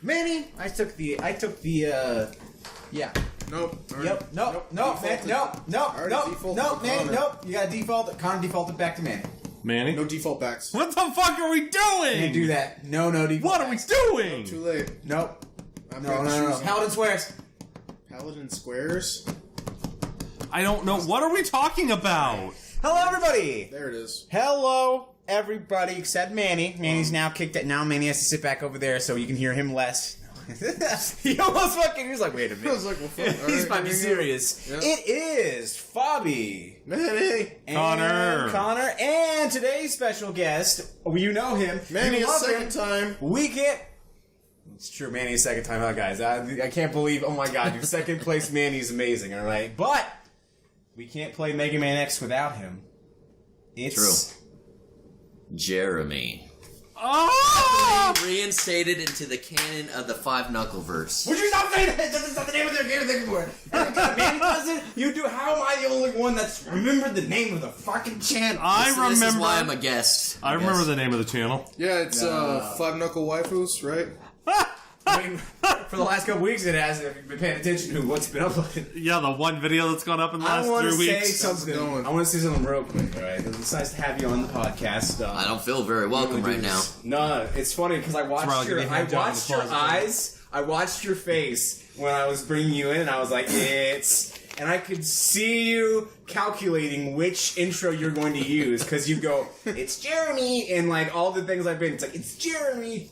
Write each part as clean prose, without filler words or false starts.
Manny, I took the, yeah. Nope. Yep. Nope. Man. Nope. Manny. Nope. You got to default. Connor defaulted back to Manny. Manny? No default backs. What the fuck are we doing? Can't do that. No default. What are we doing? Too late. Nope. No. Paladin swears. Paladin squares? I don't know. What are we talking about? Hello, everybody. There it is. Hello, everybody, except Manny. Manny's now kicked it. Now Manny has to sit back over there so you can hear him less. He almost fucking, he was like, wait a minute. I was like, well, fuck. He's about to be serious. Yeah. It is Fabi. Manny. Connor. And today's special guest, you know him. Manny, you a love second him. time. We can't. It's true, Manny's second time out, guys. I can't believe, oh my god, your second place Manny's amazing, alright? But, we can't play Mega Man X without him. It's... True. Jeremy. Oh! Reinstated into the canon of the Five Knuckle verse. Would you stop saying that? That's not the name of their game thing for it. Manny does it. You do. How am I the only one that's remembered the name of the fucking channel? This is why I'm a guest. I remember the name of the channel. Yeah, it's Five Knuckle Waifus, right? I mean, for the last couple weeks it has. If you've been paying attention to what's been uploaded. Yeah, the one video that's gone up in the last 3 I weeks. say something. I want to say something real quick, alright? It's nice to have you on the podcast. I don't feel very welcome right now. No, it's funny because I watched your eyes. I watched your face when I was bringing you in, and I was like, and I could see you calculating which intro you're going to use, because you go, it's Jeremy, and like all the things I've been, it's like, it's Jeremy,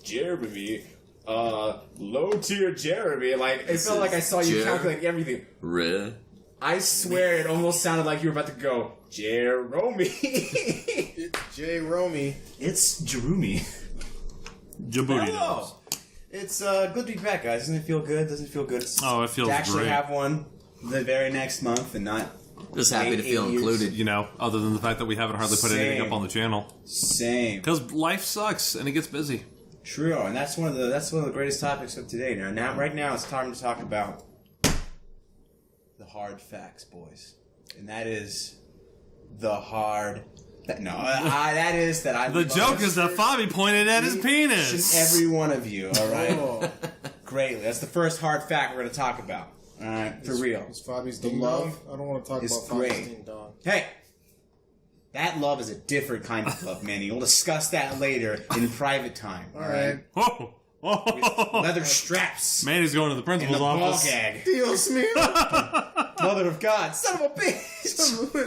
low tier Jeremy, like, it felt like I saw you calculate everything. I swear it almost sounded like you were about to go, Jerome. It's J-Romy. It's Jerome. Djibouti. Hello. It's good to be back, guys. Doesn't it feel good? Doesn't it feel good? Oh, it feels to actually great. have one the very next month and not... Just happy to feel included. You know, other than the fact that we haven't hardly put anything up on the channel. Same. Because life sucks and it gets busy. True, and that's one of the greatest topics of today. Right now, it's time to talk about the hard facts, boys, and that is the hard. That is that I. The joke is that Fabi pointed at his penis. Every one of you, all right. Greatly. That's the first hard fact we're going to talk about. All right, for real. Is Fabi's ding dong? I don't want to talk about Fabi's ding dong. Hey. That love is a different kind of love, Manny. We'll discuss that later in private time. All right. Whoa. With leather straps. Manny's going to the principal's office. Ball gag. Dios mío. Mother of God. Son of a bitch.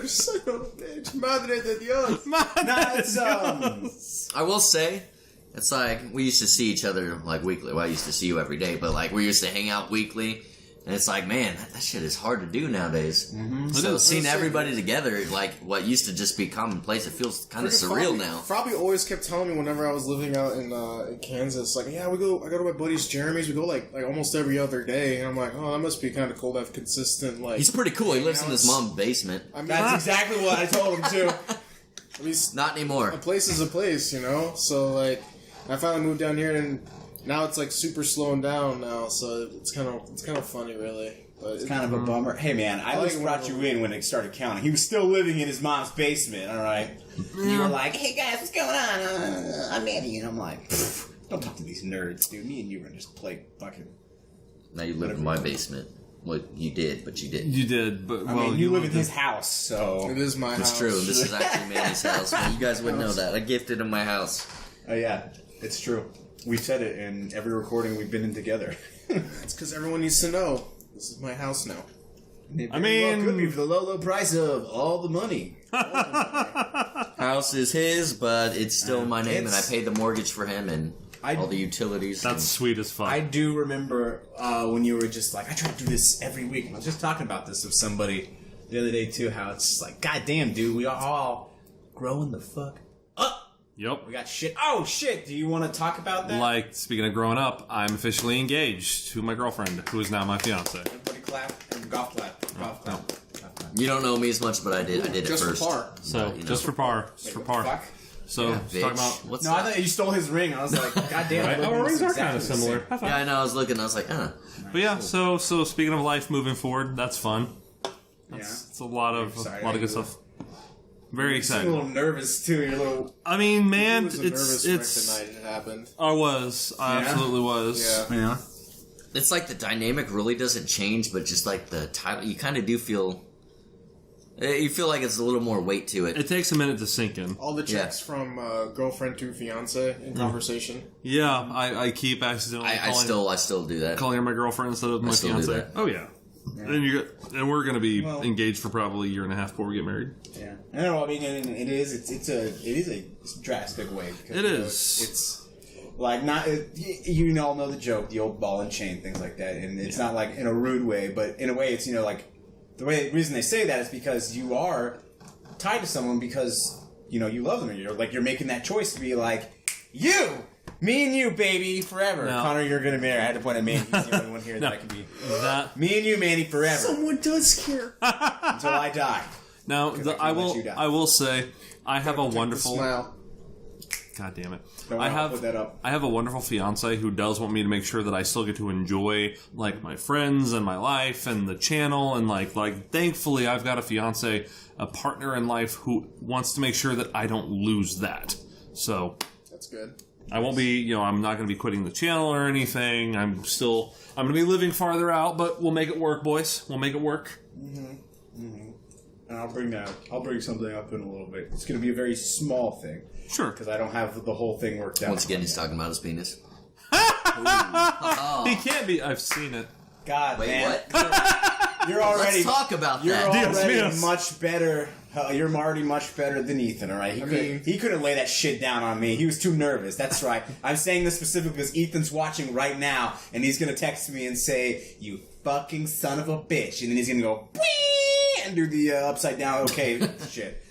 Son of a bitch. Madre de Dios. I will say, it's like, we used to see each other, like, weekly. Well, I used to see you every day, but, like, we used to hang out weekly. And it's like, man, that shit is hard to do nowadays. Mm-hmm. So seeing everybody together, like what used to just be commonplace, it feels kind of surreal now. Fabi always kept telling me whenever I was living out in Kansas, like, yeah, I go to my buddy's Jeremy's. We go like almost every other day, and I'm like, oh, that must be kind of cool to have consistent like. He's pretty cool. He lives in his mom's basement. I mean, that's exactly what I told him too. At least not anymore. A place is a place, you know. So like, I finally moved down here and. Now it's like super slowing down now, so it's kind of funny, really. But it's kind of a bummer. Hey man, I just brought you in when it started counting. He was still living in his mom's basement. All right, you were like, "Hey guys, what's going on? I'm Andy," and I'm like, "Don't talk to these nerds, dude. Me and you were just play fucking." Now you live in my basement. Well, you did, but you didn't. You did, but I mean, you live in his house, so it is my house. It's true. This is actually Manny's house. You guys wouldn't know that. I gifted him my house. Oh yeah, it's true. We've said it in every recording we've been in together. It's because everyone needs to know. This is my house now. I mean, could be for the low price of all the money. House is his, but it's still my name, and I paid the mortgage for him and all the utilities. That's sweet as fuck. I do remember when you were just like, I try to do this every week. And I was just talking about this with somebody the other day too. How it's like, goddamn, dude, we are all growing the fuck up. Yep. We got shit. Oh, shit. Do you want to talk about that? Like, speaking of growing up, I'm officially engaged to my girlfriend, who is now my fiance. Everybody clap and golf clap. Golf clap. You don't know me as much, but I did. I did just it first. For par. So, but, just for par. Just for par. Fuck? So, yeah, talking about... What's no, that? I thought you stole his ring. I was like, goddamn. Right? Our rings are kind of similar. Yeah, I know. I was looking. I was like, But yeah, so speaking of life moving forward, that's fun. It's a lot of good stuff. Very excited. You're a little nervous too. You're a little. I mean, man, it's happened. I was. I absolutely was. Yeah. It's like the dynamic really doesn't change, but just like the title, you kind of do feel. You feel like it's a little more weight to it. It takes a minute to sink in. All the checks from girlfriend to fiance in conversation. Yeah, I keep accidentally. I still do that. Calling her my girlfriend instead of my fiance. Oh yeah. And we're going to be engaged for probably a year and a half before we get married. Yeah, I know. I mean, it is a drastic way. Because, it is. It's like not. You all know the joke, the old ball and chain, things like that, and it's not like in a rude way, but in a way, it's like the reason they say that is because you are tied to someone because you love them, and you're making that choice to be like me and you, baby, forever. No. Connor, you're gonna marry. I had to point at Manny. He's the only one here that I can be. Me and you, Manny, forever. Someone does care until I die. Now, I will say, I have a wonderful. Smile. God damn it! I have a wonderful fiance who does want me to make sure that I still get to enjoy like my friends and my life and the channel and like. Thankfully, I've got a fiance, a partner in life who wants to make sure that I don't lose that. So that's good. I won't be, I'm not going to be quitting the channel or anything. I'm going to be living farther out, but we'll make it work, boys. We'll make it work. Mm-hmm. Mm-hmm. And I'll bring something up in a little bit. It's going to be a very small thing. Sure. Because I don't have the whole thing worked out. Once again, he's talking about his penis. He can't be. I've seen it. God, wait, man. What? You're already. Let's talk about you're that. Already much better. You're already much better than Ethan, all right? He couldn't lay that shit down on me. He was too nervous. That's right. I'm saying this specifically because Ethan's watching right now, and he's going to text me and say, "You fucking son of a bitch," and then he's going to go, "Whee!" and do the upside down okay shit.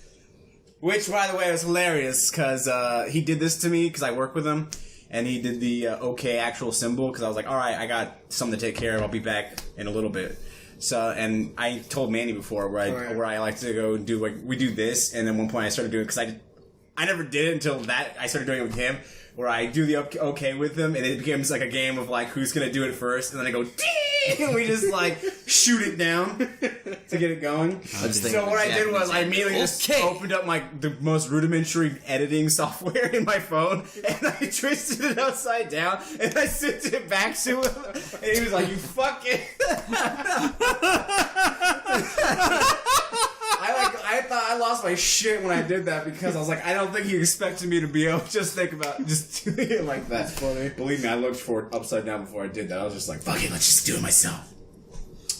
Which, by the way, was hilarious because he did this to me because I work with him, and he did the okay actual symbol because I was like, all right, I got something to take care of. I'll be back in a little bit. So, and I told Manny before where I like to go do we do this, and then one point I started doing it because I never did it until that I started doing it with him, where I do the okay with him, and it becomes like a game of who's gonna do it first, and then I go ding, and we just shoot it down to get it going. So what I did was I immediately just opened up the most rudimentary editing software in my phone, and I twisted it upside down, and I sent it back to him, and he was like, "You fucking." I thought I lost my shit when I did that because I was like, I don't think he expected me to be able to just think about just doing it like that. That's funny. Believe me, I looked for it upside down before I did that. I was just like, fuck it, let's just do it myself.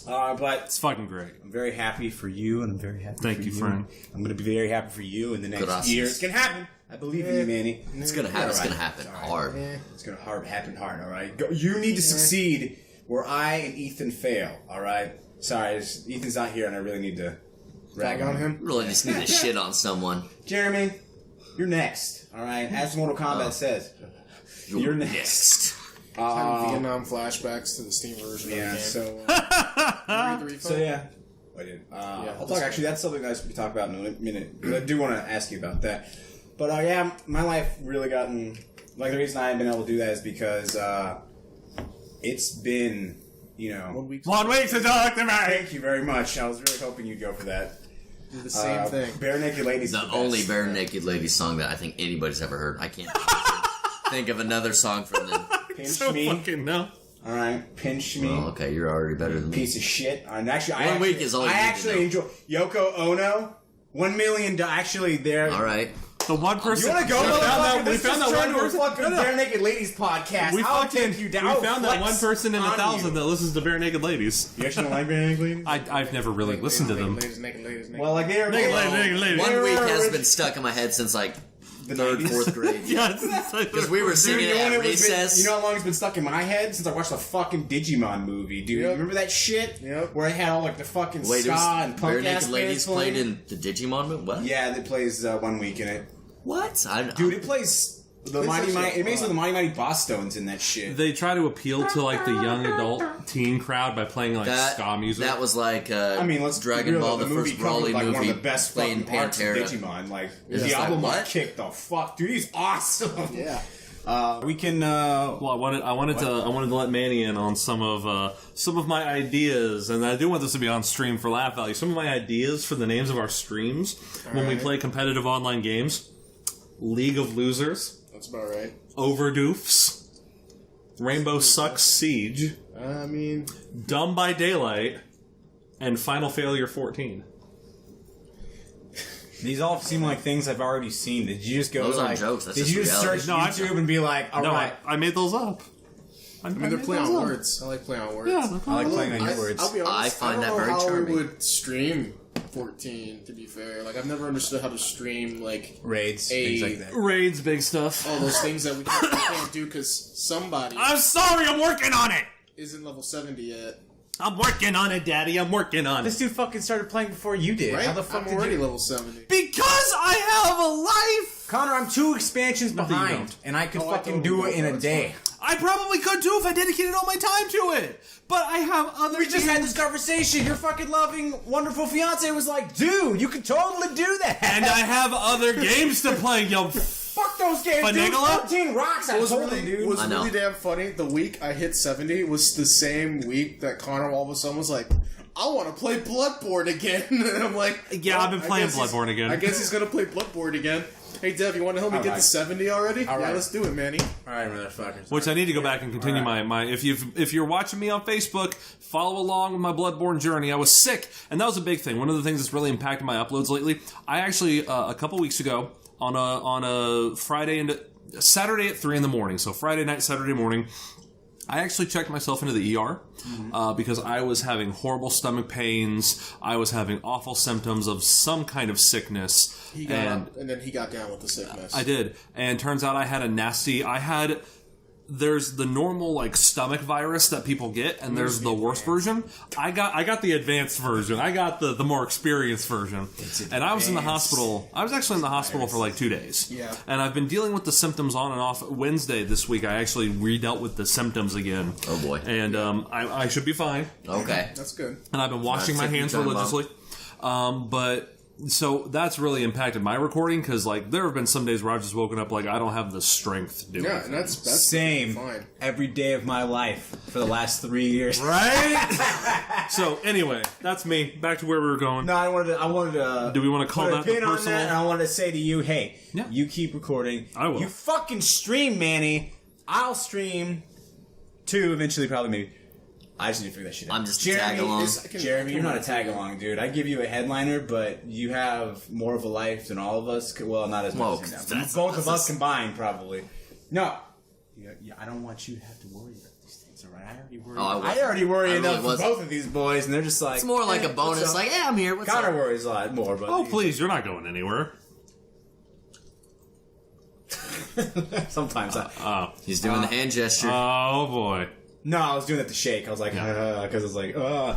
But it's fucking great. I'm very happy for you, and I'm very happy Thank you, friend. I'm going to be very happy for you in the next year. It's going to happen. I believe in you, Manny. It's going to happen. It's going to happen hard. Yeah. It's going to happen hard, all right? You need to succeed where I and Ethan fail, all right? Sorry, Ethan's not here, and I really need to rag on him. Really just need to shit on someone. Jeremy, you're next, all right? As Mortal Kombat says, you're next. Vietnam flashbacks to the Steam version of the game. So yeah. I did. I'll talk. Actually, that's something I should talk about in a minute. I do want to ask you about that. But my life really gotten the reason I haven't been able to do that is because it's been 1 week to talk to me. Thank you very much. I was really hoping you'd go for that. Do the same thing. Bare Naked Ladies. The only Bare Naked Ladies song that I think anybody's ever heard. I can't think of another song from them. Pinch me. Fucking no. All right, pinch me. Well, okay, you're already better than me. Piece of shit. And actually, 1 week is all you I actually enjoy Yoko Ono. $1 million. Actually, there. All right. The one person. You want to go? We found that one person. Fucking Bare Naked Ladies podcast. I'll take you down. We found that one person in 1,000 that listens to Bare Naked Ladies. You actually don't like Bare Naked Ladies? I've never really listened to them. Naked. Well, they're Naked Ladies. 1 week has been stuck in my head since the 3rd, 4th grade. Because we were singing it at recess. You know how long it's been stuck in my head? Since I watched the fucking Digimon movie, dude. Yep. Remember that shit? Yep. Where it had all the fucking ska and punk Bare Naked ass Ladies bands played in the Digimon movie? What? Yeah, it plays 1 week in it. What? Dude, it plays the Mighty Mighty. It makes the Mighty Mighty Boss Stones in that shit. They try to appeal to the young adult teen crowd by playing ska music. That was let's Dragon Ball, the first Broly movie. One of the best playing fucking parts of Pantera. Digimon. The album kicked the fuck, dude. He's awesome. Yeah. We can. Well, I wanted to let Manny in on some of my ideas, and I do want this to be on stream for laugh value. Some of my ideas for the names of our streams when we play competitive online games. League of Losers. That's about right. Overdoofs, Rainbow Sucks Siege, I mean... Dumb by Daylight, and Final Failure 14. These all seem like things I've already seen. Did you just go Those aren't jokes. That's did just you just reality. search YouTube and be like, all right. I made those up. I mean, they're play on words. I like playing on words. Yeah, I like playing on your words. I'll be honest, I find that very I don't know how charming. we would stream 14, to be fair. Like, I've never understood how to stream, like... Raids, things like that. Raids, big stuff. All those things that we can't do because somebody I'm sorry, I'm working on it! isn't level 70 yet. I'm working on it, Daddy, I'm working on This it. dude fucking started playing before you did. Right? How the fuck I'm did already you... level 70. Because I have a life! Connor, I'm 2 expansions Nothing you behind, don't. and I could Oh, I fucking don't do know. it in a That's day. I probably could too if I dedicated all my time to it. But I have other We just had this conversation. Your fucking loving, wonderful fiance was like, dude, you could totally do that. And I have other games to play, yo. Fuck those games, dude. Finagala? 14 rocks. I told him, dude. was I know. really damn funny. The week I hit 70 was the same week that Connor all of a sudden was like, I want to play Bloodborne again. And I'm like... Yeah, well, I've been I playing guess he's- Bloodborne again. I guess he's going to play Bloodborne again. Hey, Dev, you want to help me get to Alright. 70 already? Yeah, Alright. let's do it, Manny. All right, motherfuckers. Which I need to go back and continue my if you're watching me on Facebook, follow along with my Bloodborne journey. I was sick, and that was a big thing. One of the things that's really impacted my uploads lately. I actually a couple weeks ago on a Friday and Saturday at 3 a.m. So Friday night, Saturday morning, I actually checked myself into the ER because I was having horrible stomach pains. I was having awful symptoms of some kind of sickness. He got up, and then he got down with the sickness. I did. And turns out there's the normal like stomach virus that people get, and there's the worst version. I got the advanced version. I got the more experienced version. And I was in the hospital. I was actually in the hospital for like 2 days. Yeah. And I've been dealing with the symptoms on and off. Wednesday this week, I actually re-dealt with the symptoms again. Oh boy. And I should be fine. Okay. That's good. And I've been washing my Take your hands time, religiously. But so that's really impacted my recording because like there have been some days where I've just woken up like I don't have the strength to do Yeah, it. and that's Same. fine. Every day of my life for the last 3 years. Right? So anyway, that's me. Back to where we were going. No, I wanted to. Do we want to call put a that the pin on personal? that, and I wanted to say to you, hey, Yeah. you keep recording. I will. You fucking stream, Manny. I'll stream too eventually, probably maybe. I just need to figure that shit out. I'm just a tag along. Jeremy, you're not a tag along, dude. I give you a headliner, but you have more of a life than all of us. Well, not as Whoa, much as him now. that's- Both of that's- us combined, probably. No, I don't want you to have to worry about these things. All right, I already worry. Oh, I already worry I enough really for wasn't. both of these boys, and they're just like It's more like a what's bonus. up? Like, hey, I'm here. What's Connor up? worries a lot more, but Oh please, you're not going anywhere. sometimes He's doing the hand gesture. Oh boy. No, I was doing that to shake. I was like, because it's like, The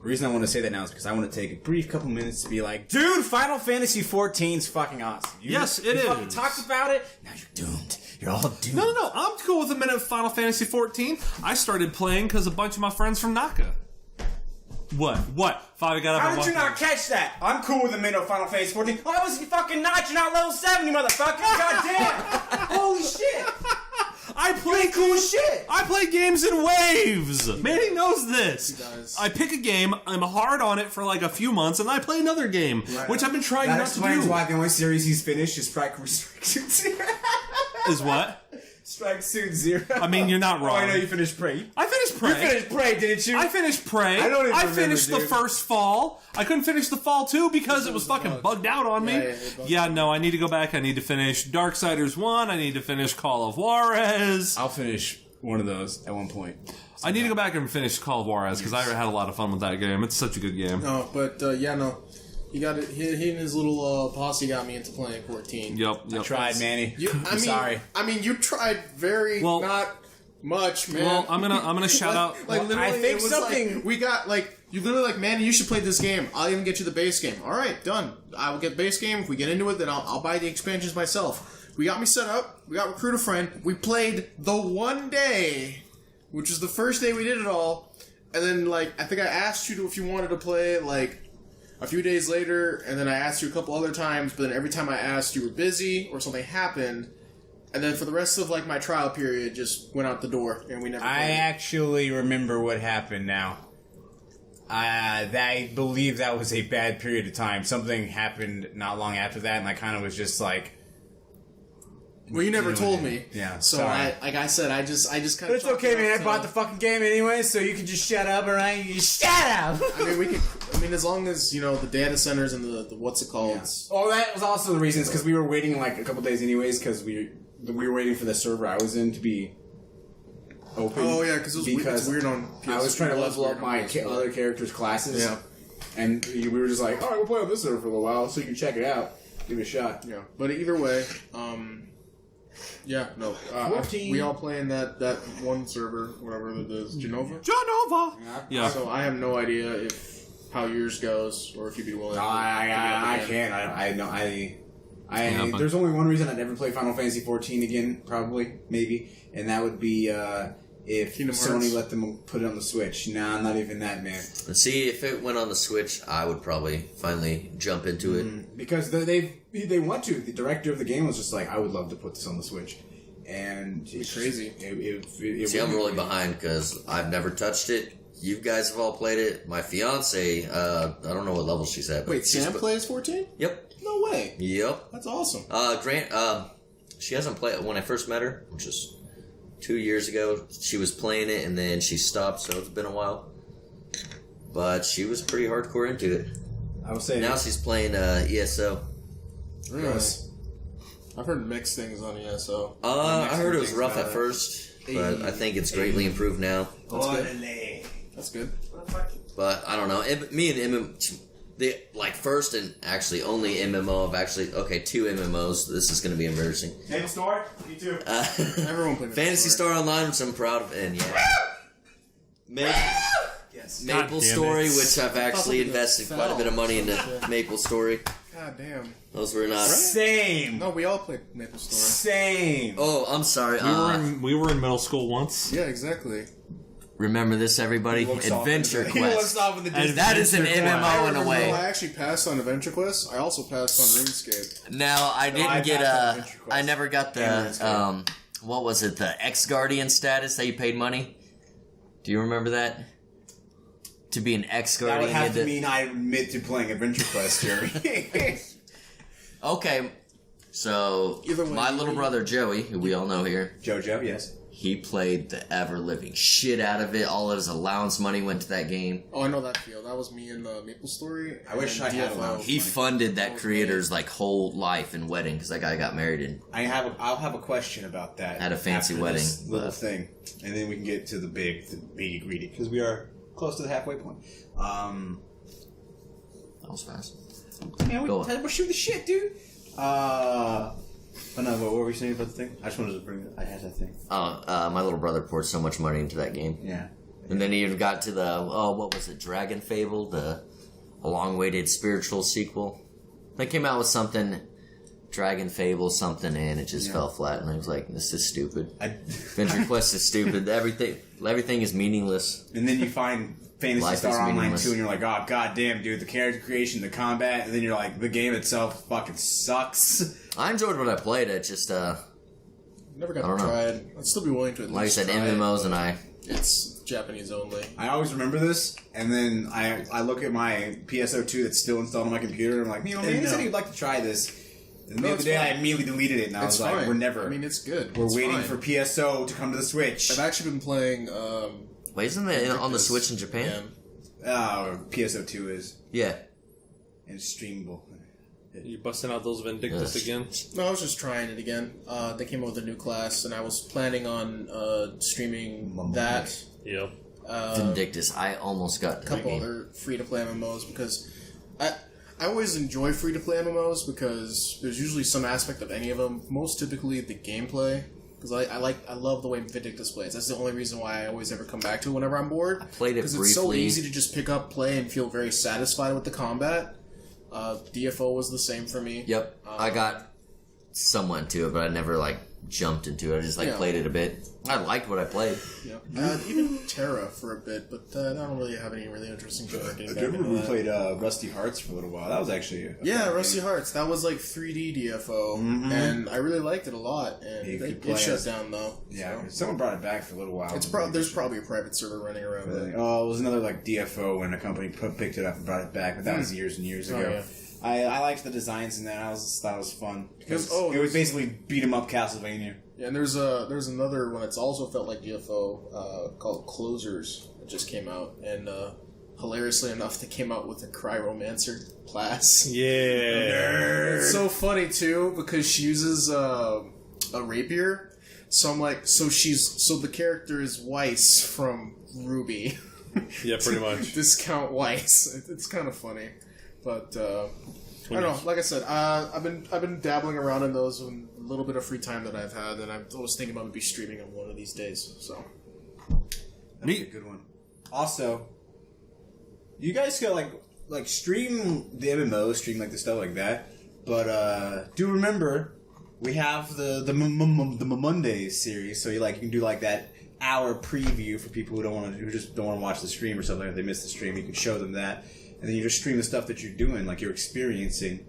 reason I want to say that now is because I want to take a brief couple minutes to be like, dude, Final Fantasy 14 is fucking awesome. Yes, it you fucking is. talked about it. Now you're doomed. You're all doomed. No. I'm cool with a minute of Final Fantasy 14. I started playing because a bunch of my friends from Naka. What? Fabi got up How and did you walked not catch that? I'm cool with a minute of Final Fantasy 14. Oh, I was fucking not. You're not level 70, motherfucker. Goddamn. Holy shit. I play cool shit. I play games in waves. Manny knows this. He does. I pick a game, I'm hard on it for like a few months, and I play another game, which I've been trying That not to explains do. why the only series he's finished is Strike Suit Zero. Is what? Strike Suit Zero. I mean, you're not Oh, wrong. I know you finished Prey. I finished Prey. You finished Prey, didn't you? I finished Prey. I don't even remember, finished the dude. first Fall. I couldn't finish the Fall 2 because it was fucking bugged out on me. it bugged Yeah, no, I need to go back. I need to finish Darksiders 1. I need to finish Call of Juarez. I'll finish one of those at one point. I need to go back and finish Call of Juarez because I had a lot of fun with that game. It's such a good game. No, but no. He got it. He and his little posse got me into playing 14. Yep. I tried, Manny. I'm sorry. I mean, you tried very Well- not much, man. Well, I'm gonna shout out. Like literally, I think it was something- like, we got like you literally like, man, you should play this game. I'll even get you the base game. All right, done. I will get base game. If we get into it, then I'll buy the expansions myself. We got me set up. We got recruit a friend. We played the one day, which was the first day we did it all, and then like I think I asked you if you wanted to play like a few days later, and then I asked you a couple other times, but then every time I asked, you were busy or something happened. And then for the rest of like my trial period, just went out the door, and we never. I played. actually remember what happened now. I believe that was a bad period of time. Something happened not long after that, and I kind of was just like, Well, you never told me. Yeah. So sorry. like I said, I just kind of. But it's okay, man. I bought the fucking game anyway, so you can just shut up, alright? You shut up. I mean, we could. I mean, as long as the data centers and the what's it called? Yeah. Oh, that was also the reasons because we were waiting like a couple days anyways because we were waiting for the server I was in to be open. Oh yeah, because it's weird on. PS4. I was trying to level up my other characters' classes. Yeah. And we were just like, all right, we'll play on this server for a little while so you can check it out, give it a shot. Yeah, but either way, yeah, no. 14. We all play in that one server, whatever it is, Genova. Yeah. So I have no idea how yours goes, or if you'd be willing. No, I can't. There's only one reason I'd never play Final Fantasy 14 again, probably, maybe, and that would be if Sony let them put it on the Switch. Nah, not even that, man. See, if it went on the Switch, I would probably finally jump into it. Because they want to. The director of the game was just like, I would love to put this on the Switch. And it's crazy. See, I'm really behind because I've never touched it. You guys have all played it. My fiance, I don't know what level she's at. But wait, Sam plays 14? Yep. No way. Yep. That's awesome. She hasn't played it when I first met her, which is 2 years ago. She was playing it and then she stopped, so it's been a while. But she was pretty hardcore into it. I would say now she's playing ESO. Really? Gross. I've heard mixed things on ESO. I heard it was rough at first, but I think it's greatly improved now. That's good. That's good. But I don't know. Me and the first and actually only MMO of 2 MMOs. This is going to be embarrassing. Maple Story? Me too. Everyone plays Fantasy Star Online, which I'm proud of, and Maple Story, which I've actually invested quite a bit of money into Maple Story. God damn. Those were not... Same! No, we all played Maple Story. Same! Oh, I'm sorry. We were in middle school once. Yeah, exactly. Remember this, everybody? Adventure Quest. That is an MMO in a way. I actually passed on Adventure Quest. I also passed on RuneScape. Now, I never got the, what was it, the X-Guardian status that you paid money? Do you remember that? To be an X-Guardian. That would have to mean I admit to playing Adventure Quest, Jerry. Okay, so my little brother Joey, who we all know here. JoJo, yes. He played the ever-living shit out of it. All of his allowance money went to that game. Oh, I know that feel. That was me in the Maple Story. I wish I had allowance. He funded that creator's whole life and wedding because that guy got married and I'll have a question about that. Had a fancy wedding, this little thing, and then we can get to the big greedy because we are close to the halfway point. That was fast. Man, we're shooting the shit, dude. Oh no, what were we saying about the thing? I just wanted to bring it. I had that thing. My little brother poured so much money into that game. Yeah. And then he even got to the, what was it, Dragon Fable, the long-awaited spiritual sequel. They came out with something, Dragon Fable something, and it just fell flat, and I was like, this is stupid. Adventure Quest is stupid. Everything is meaningless. And then you find Fantasy Star Online 2, and you're like, oh, goddamn, dude, the character creation, the combat, and then you're like, the game itself fucking sucks. I enjoyed what I played, it just, never got to try it. I'd still be willing to at least like I said, MMOs and it's Japanese only. I always remember this, and then I look at my PSO2 that's still installed on my computer, and I'm like, man, said he'd like to try this. And the other day, I immediately deleted it, and I was like, we're never... I mean, it's good. We're waiting for PSO to come to the Switch. I've actually been playing... Wait, isn't it on the Switch in Japan? Yeah. PSO2 is. Yeah. And it's streamable. You busting out those Vindictus again? No, I was just trying it again. They came out with a new class, and I was planning on streaming that. Yep. Vindictus. I almost got a couple other free-to-play MMOs because I always enjoy free-to-play MMOs because there's usually some aspect of any of them. Most typically the gameplay. Because I love the way Vindictus plays. That's the only reason why I always ever come back to it whenever I'm bored. I played it briefly. Because it's so easy to just pick up, play, and feel very satisfied with the combat. DFO was the same for me. Yep. I got somewhat into it, but I never, jumped into it. I just, played it a bit. I liked what I played. Yeah. Even Terra for a bit, but I don't really have any really interesting thing getting back into that. We played Rusty Hearts for a little while. That was actually Rusty Hearts. That was 3D DFO, and I really liked it a lot. And it shut down though. Yeah, someone brought it back for a little while. There's probably a private server running around it. Oh, it was another DFO when a company picked it up and brought it back, but that was years and years ago. I liked the designs in that. I thought it was fun. Because it was basically beat 'em up Castlevania. Yeah, and there's another one that's also felt like GFO called Closers. It just came out, and hilariously enough, they came out with a Cryomancer class. Yeah, it's so funny too because she uses a rapier. So I'm like, so the character is Weiss from Ruby. Yeah, pretty much. Discount Weiss. It's kind of funny, but I don't know. Like I said, I've been dabbling around in those with a little bit of free time that I've had, and I'm always thinking about maybe streaming them one of these days. So that's a good one. Also, you guys could like stream the MMO, stream like the stuff like that, but do remember. We have the Mondays series, so you can do like that hour preview for people who just don't want to watch the stream or something. If they miss the stream, you can show them that, and then you just stream the stuff that you're doing, like you're experiencing.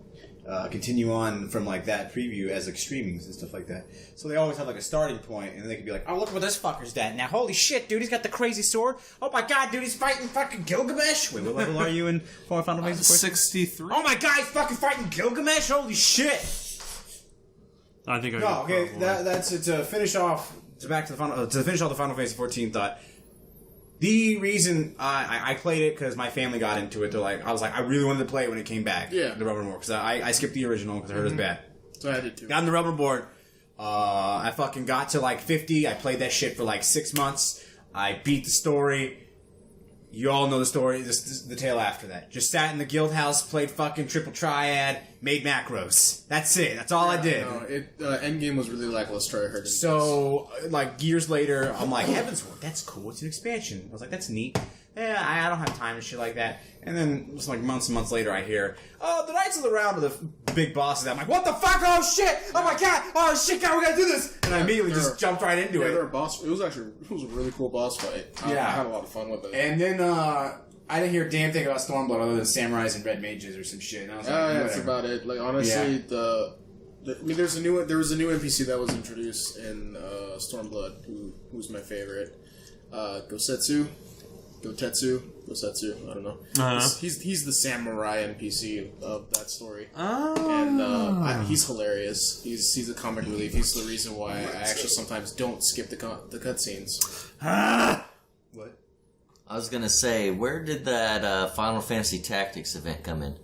Continue on from like that preview as like streamings and stuff like that. So they always have like a starting point, and then they can be like, "Oh, look what this fucker's at now! Holy shit, dude, he's got the crazy sword! Oh my god, dude, he's fighting fucking Gilgamesh! Wait, what level are you in Final Fantasy 63. Oh my god, he's fucking fighting Gilgamesh! Holy shit!" I think I No, okay. That's to finish off. To finish off the Final Fantasy 14 thought. The reason I played it because my family got into it. I was like, I really wanted to play it when it came back. Yeah. The rubber board because I skipped the original because I heard it was bad. So I did too. Got on the rubber board. I fucking got to like 50. I played that shit for like 6 months. I beat the story. You all know the story, the tale after that. Just sat in the guild house, played fucking Triple Triad, made macros. That's it. That's all I did. No, Endgame was really lackluster, I heard. So, like, years later, I'm like, Heavensward, that's cool. It's an expansion. I was like, that's neat. Yeah, I don't have time and shit like that. And then, just like months and months later, I hear, oh, the Knights of the Round are the big bosses. I'm like, what the fuck? Oh, shit! Oh, my God! Oh, shit, God, we gotta do this! And I immediately just jumped right into it. They're a boss. It was a really cool boss fight. I had a lot of fun with it. And then, I didn't hear a damn thing about Stormblood other than samurais and red mages or some shit. And I was like, yeah, that's about it. Like, honestly, there was a new NPC that was introduced in Stormblood, who's my favorite. Gotetsu, I don't know. Uh-huh. He's the samurai NPC of that story. Oh. And he's hilarious. He's a comic relief. He's the reason why I actually sometimes don't skip the cutscenes. What? I was gonna say, where did that Final Fantasy Tactics event come in?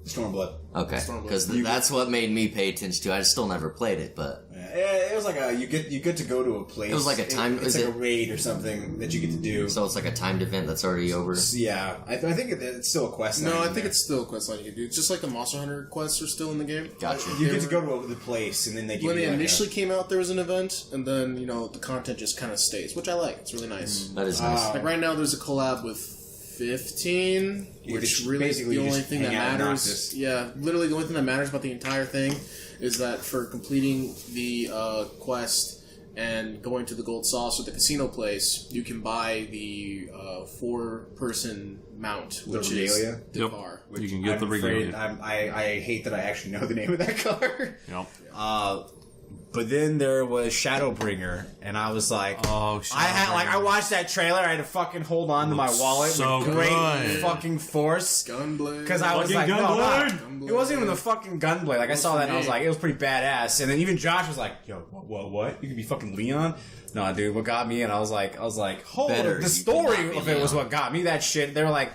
Stormblood. Okay, because that's what made me pay attention to. I still never played it, but it was like you get to go to a place. It was like a time. It's like a raid or something that you get to do. So it's like a timed event that's already over. Yeah, I think it's still a quest line. No, I think it's still a quest line you can do. It's just like the Monster Hunter quests are still in the game. Gotcha. You get to go to the place, and then they give when you they initially came out, there was an event, and then the content just kind of stays, which I like. It's really nice. That is nice. Like right now, there's a collab with 15, which really basically the only thing that matters. Yeah, literally the only thing that matters about the entire thing is that for completing the quest and going to the gold sauce or the casino place, you can buy the 4-person mount, which is the car. You can get the regalia. I hate that I actually know the name of that car. Yep. But then there was Shadowbringer, and I was like, "Oh, I watched that trailer. I had to fucking hold on to my wallet with great fucking force, Gunblade. because I was like, no, it wasn't even the fucking Gunblade. Like I saw that, and I was like, it was pretty badass. And then even Josh was like, "Yo, what? You can be fucking Leon." No, dude, what got me? And I was like, the story of it was what got me that shit. They were like.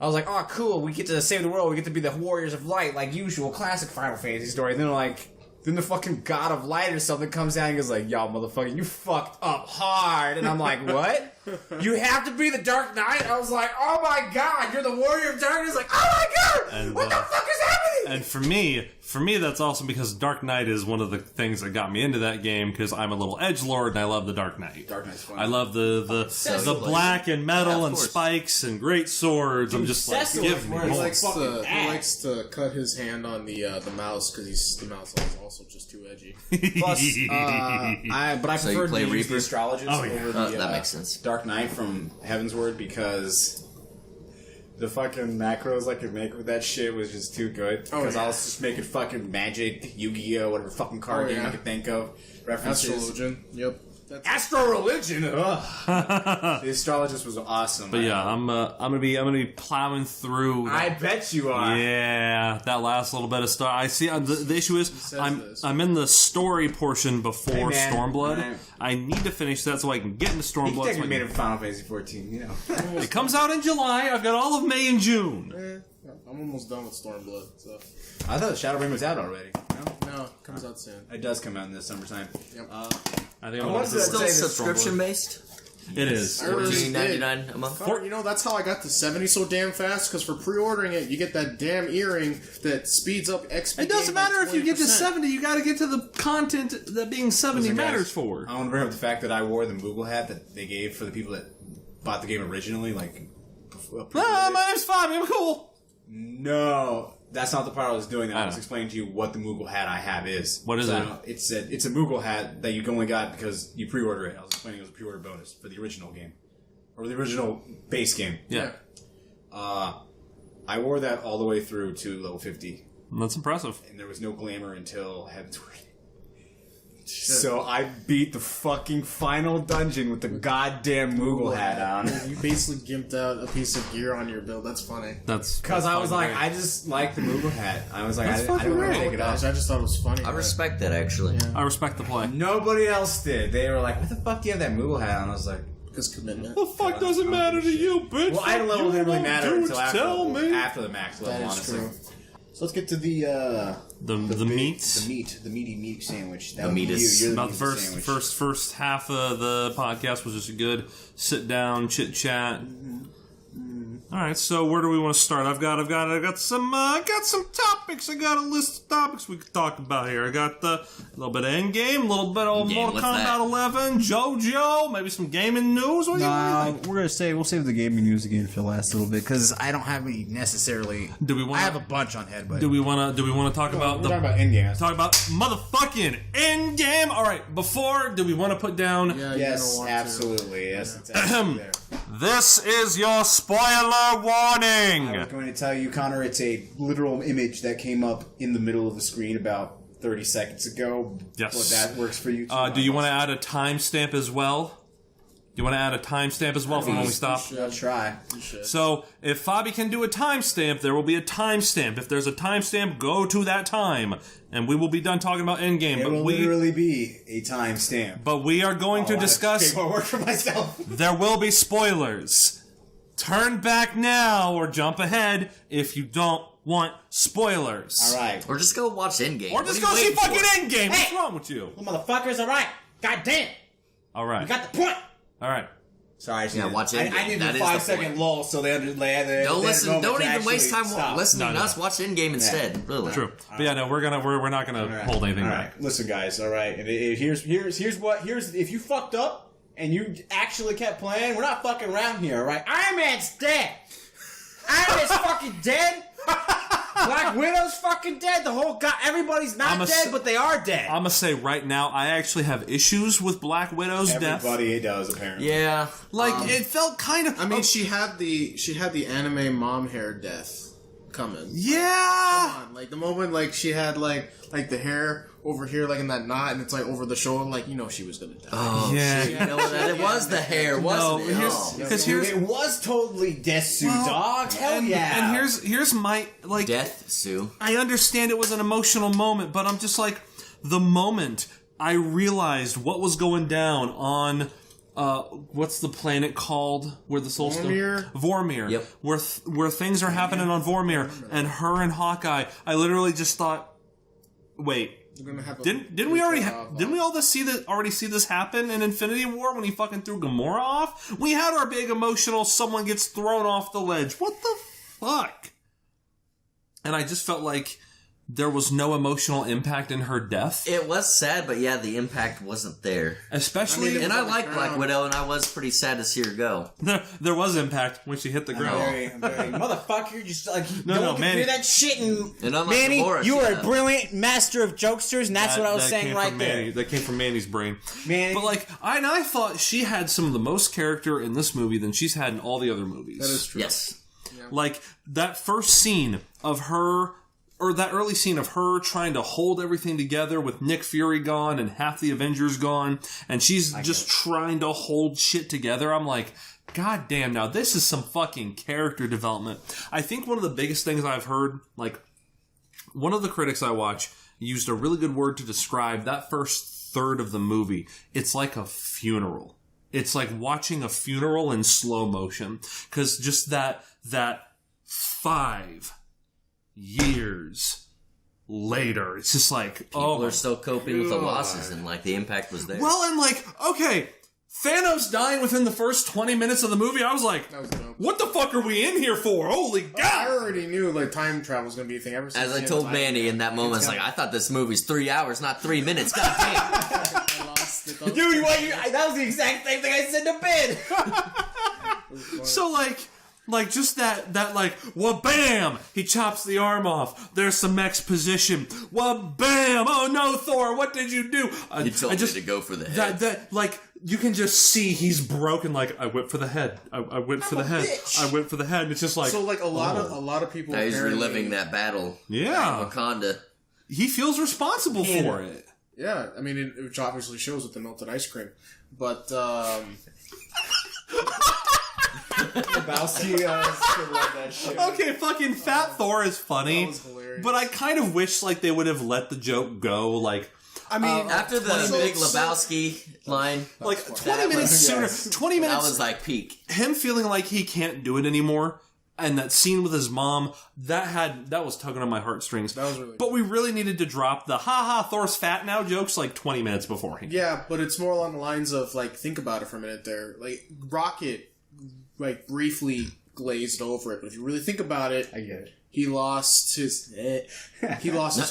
I was like, oh, cool, we get to save the world, we get to be the Warriors of Light, like usual, classic Final Fantasy story. And then the fucking God of Light or something comes down and goes like, y'all motherfucker, you fucked up hard. And I'm like, what? You have to be the Dark Knight? I was like, oh my god, you're the Warrior of Darkness? Like, oh my god, and, what the fuck is happening? And for me, that's awesome because Dark Knight is one of the things that got me into that game because I'm a little edgelord and I love the Dark Knight. Dark Knight's fun. I love the black and metal and spikes and great swords. I'm just like, give me more. He likes to cut his hand on the mouse because the mouse is also just too edgy. Plus, I prefer to use the astrologist over the that makes sense. Dark Knight from Heavensward because the fucking macros I could make with that shit was just too good. Because I was just making fucking Magic, Yu-Gi-Oh, whatever fucking card game I could think of. References. Astrologian. Yep. Astro religion. The astrologist was awesome. But yeah, I'm gonna be plowing through. I bet you are. Yeah, that last little bit of stuff. I see. The issue is I'm in the story portion before Stormblood. Man. I need to finish that so I can get into Stormblood. You made it Final Fantasy 14. You know, it comes out in July. I've got all of May and June. I'm almost done with Stormblood. So. I thought Shadowbring was out already. No, it comes out soon. It does come out in the summertime. Yep. I think It's still subscription based. It is. $14.99 a month. You know, that's how I got to 70 so damn fast, because for pre-ordering it, you get that damn earring that speeds up XP. It doesn't matter if you get to 70, you gotta get to the content that being 70 matters for. I want to bring up the fact that I wore the Moogle hat that they gave for the people that bought the game originally, like... my name's Fabi, I'm cool. No, that's not the part I was doing. I was explaining to you what the Moogle hat I have is. What is it? It's a Moogle hat that you only got because you pre-order it. I was explaining it was a pre-order bonus for the original game. Or the original base game. Yeah. I wore that all the way through to level 50. That's impressive. And there was no glamour until Heaven's Word. So I beat the fucking final dungeon with the goddamn Moogle hat on. You basically gimped out a piece of gear on your build. That's funny. That's because I was like, I just like the Moogle hat. I was like, I didn't want to take it off. I just thought it was funny. I respect that, actually. Yeah. I respect the play. Nobody else did. They were like, what the fuck do you have that Moogle hat on? I was like, because commitment. The fuck doesn't matter to you, bitch? Well, idle level didn't really matter until after the max level, that is honestly. true. So let's get to the meats. The meaty meat sandwich. The meatus. You're About the sandwich. first half of the podcast was just a good sit down chit chat. All right, so where do we want to start? I've got some topics. I got a list of topics we could talk about here. I got a little bit of Endgame, a little bit of Mortal Kombat 11, JoJo, maybe some gaming news. What do you think? We'll save the gaming news again for the last little bit because I don't have any necessarily. I have a bunch on head, but do we want to talk about We're talking about Endgame. Talk about motherfucking Endgame. All right, do we want to put down? Yeah, Yes, absolutely. Yes, it's absolutely there. This is your spoiler warning. I was going to tell you, Connor, it's a literal image that came up in the middle of the screen about 30 seconds ago. Yes. Well, that works for you too. Do you want to add a timestamp as well? Do you want to add a timestamp as well from when we stop? I'll try. So, if Fabi can do a timestamp, there will be a timestamp. If there's a timestamp, go to that time. And we will be done talking about Endgame. It will literally be a timestamp. But we are going to discuss... More work for myself. There will be spoilers. Turn back now or jump ahead if you don't want spoilers. All right. Or just go watch Endgame. Or just go see fucking Endgame. What's wrong with you? Motherfuckers, alright. God damn. All right. You got the point. All right. Sorry, watch Endgame. I needed That a is the 5-second point. lull so they understand. Don't listen. Don't even waste time listening to us. Watch Endgame instead. Really. True. But yeah, no, we're not gonna hold anything back. Listen, guys. All right. And here's if you fucked up and you actually kept playing, we're not fucking around here. All right. Iron Man's dead. Iron Man's fucking dead. Black Widow's fucking dead. The whole everybody's not dead, but they are dead. I'm gonna say right now, I actually have issues with Black Widow's death. Everybody does apparently. Yeah. Like it felt kind of. I mean, she had the anime mom hair death coming. Yeah. Come on, like the moment like she had like the hair over here like in that knot and it's like over the shoulder, like she was gonna die. Oh, yeah. shit. You know what? It was the hair, wasn't it? Because here's it was totally Death Suit, dog. Hell yeah. And here's my like Death Sue. I understand it was an emotional moment, but I'm just like the moment I realized what was going down on what's the planet called where the soul Vormir. Yep. Where things are happening on Vormir and her and Hawkeye. I literally just thought, wait. Didn't we all see this happen in Infinity War when he fucking threw Gamora off? We had our big emotional someone gets thrown off the ledge. What the fuck? And I just felt like there was no emotional impact in her death. It was sad, but yeah, the impact wasn't there. Especially... and I like Black Widow, and I was pretty sad to see her go. There was impact when she hit the ground. Motherfucker, just like don't hear that shit. And Manny, you are a brilliant master of jokesters, and that's what I was saying right there. That came from Manny's brain. Manny. But like, I thought she had some of the most character in this movie than she's had in all the other movies. That is true. Yes. Like, that first scene of her or that early scene of her trying to hold everything together with Nick Fury gone and half the Avengers gone, and she's just trying to hold shit together. I'm like, God damn, now this is some fucking character development. I think one of the biggest things I've heard, like, one of the critics I watch used a really good word to describe that first third of the movie. It's like a funeral. It's like watching a funeral in slow motion. Because just that 5 years later, it's just like, people are still coping with the losses, and like the impact was there. Well, and like, okay, Thanos dying within the first 20 minutes of the movie, I was like, what the fuck are we in here for? Holy God! I already knew like time travel was going to be a thing. As I told Manny in that moment, I thought this movie's 3 hours, not 3 minutes. God damn. Dude, that was the exact same thing I said to Ben. So like just that like, well, bam, he chops the arm off. There's some exposition. Well, bam, oh no, Thor, what did you do? You told me to go for the head. That like, you can just see he's broken. Like, I went for the head. I went for the head. I went for the head. And it's just like, so like a lot of people. Now he's reliving that battle. Yeah, in Wakanda. He feels responsible for it. Yeah, I mean, which obviously shows with the melted ice cream, but Lebowski should love that shit. Okay, fucking Fat Thor is funny, that was hilarious. but I kind of wish like they would have let the joke go. Like, I mean, after the big Lebowski line, like 20 minutes sooner. 20 minutes. that was like peak. Him feeling like he can't do it anymore. And that scene with his mom, that was tugging on my heartstrings. That was really but we really needed to drop the "ha Thor's fat now" jokes like 20 minutes beforehand. Yeah, but it's more along the lines of like, think about it for a minute there. Like Rocket, like briefly glazed over it, but if you really think about it, I get it. He lost his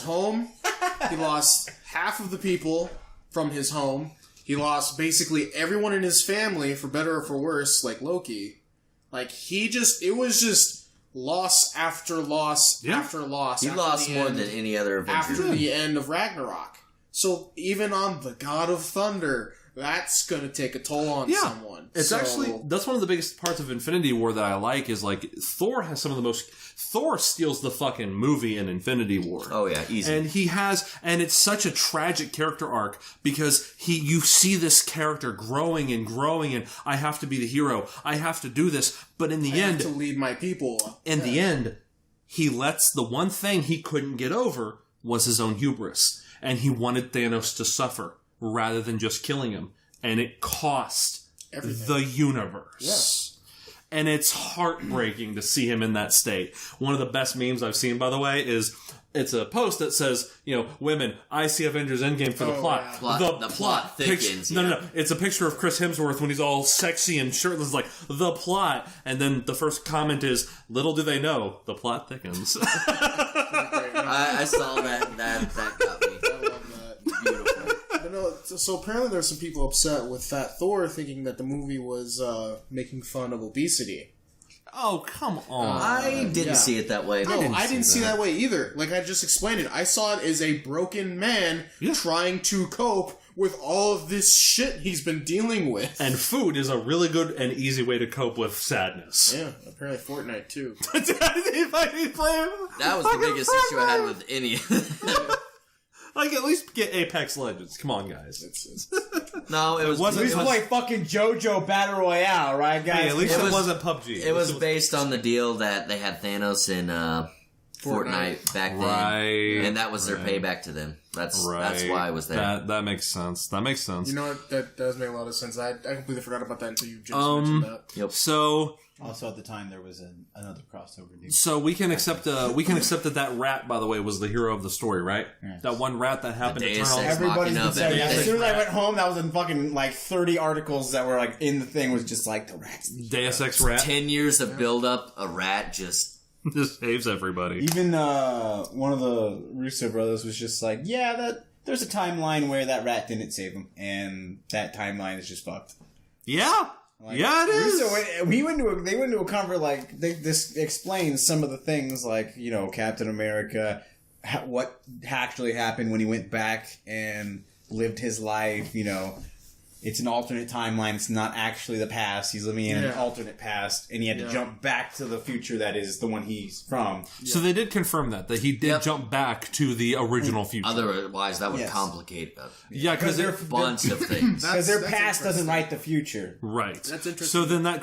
home. He lost half of the people from his home. He lost basically everyone in his family, for better or for worse, like Loki. Like, it was just loss after loss after loss. He lost more than any other Avenger. After the end of Ragnarok. So, even on the God of Thunder, that's going to take a toll on someone. It's actually, that's one of the biggest parts of Infinity War that I like, is like, Thor has some of the most... Thor steals the fucking movie in Infinity War. Oh yeah, easy. And it's such a tragic character arc, because you see this character growing and growing, and I have to be the hero. I have to do this. But in the end... I have to lead my people. In the end, he lets the one thing he couldn't get over was his own hubris. And he wanted Thanos to suffer, rather than just killing him. And it cost the universe. Yeah. And it's heartbreaking to see him in that state. One of the best memes I've seen, by the way, is it's a post that says, women, I see Avengers Endgame for the plot. Yeah. The plot thickens. No. It's a picture of Chris Hemsworth when he's all sexy and shirtless, like, the plot. And then the first comment is, little do they know, the plot thickens. I saw that. That got me. I love that. Beautiful. But no, so apparently there's some people upset with Fat Thor, thinking that the movie was making fun of obesity. Oh, come on. I didn't see it that way. No, I didn't see that way either. Like I just explained it. I saw it as a broken man trying to cope with all of this shit he's been dealing with. And food is a really good and easy way to cope with sadness. Yeah, apparently Fortnite too. That was the biggest issue I had with any. Like, at least get Apex Legends. Come on, guys. No, it was... At least play fucking JoJo Battle Royale, right, guys? Hey, at least it wasn't PUBG. It was based on the deal that they had Thanos in Fortnite back then. Right. And that was their payback to them. That's why I was there. That makes sense. That makes sense. You know what? That does make a lot of sense. I completely forgot about that until you just mentioned that. Yep. So... Also, at the time, there was another crossover deal. So we can accept that rat, by the way, was the hero of the story, right? Yes. That one rat that happened to turn on. Everybody's been saying that. As soon as I went home, that was in fucking 30 articles that were in the thing was just the rats. Deus Ex rat. 10 years of build up, a rat just saves everybody. Even one of the Russo brothers was just like, there's a timeline where that rat didn't save him, and that timeline is just fucked. Yeah. Yeah, it is. So they went to a conference, this explains some of the things, Captain America, what actually happened when he went back and lived his life, it's an alternate timeline. It's not actually the past. He's living in an alternate past, and he had to jump back to the future that is the one he's from. So they did confirm that he did jump back to the original future. Otherwise, that would complicate because a bunch of things. Because their past doesn't write the future. Right. That's interesting. So then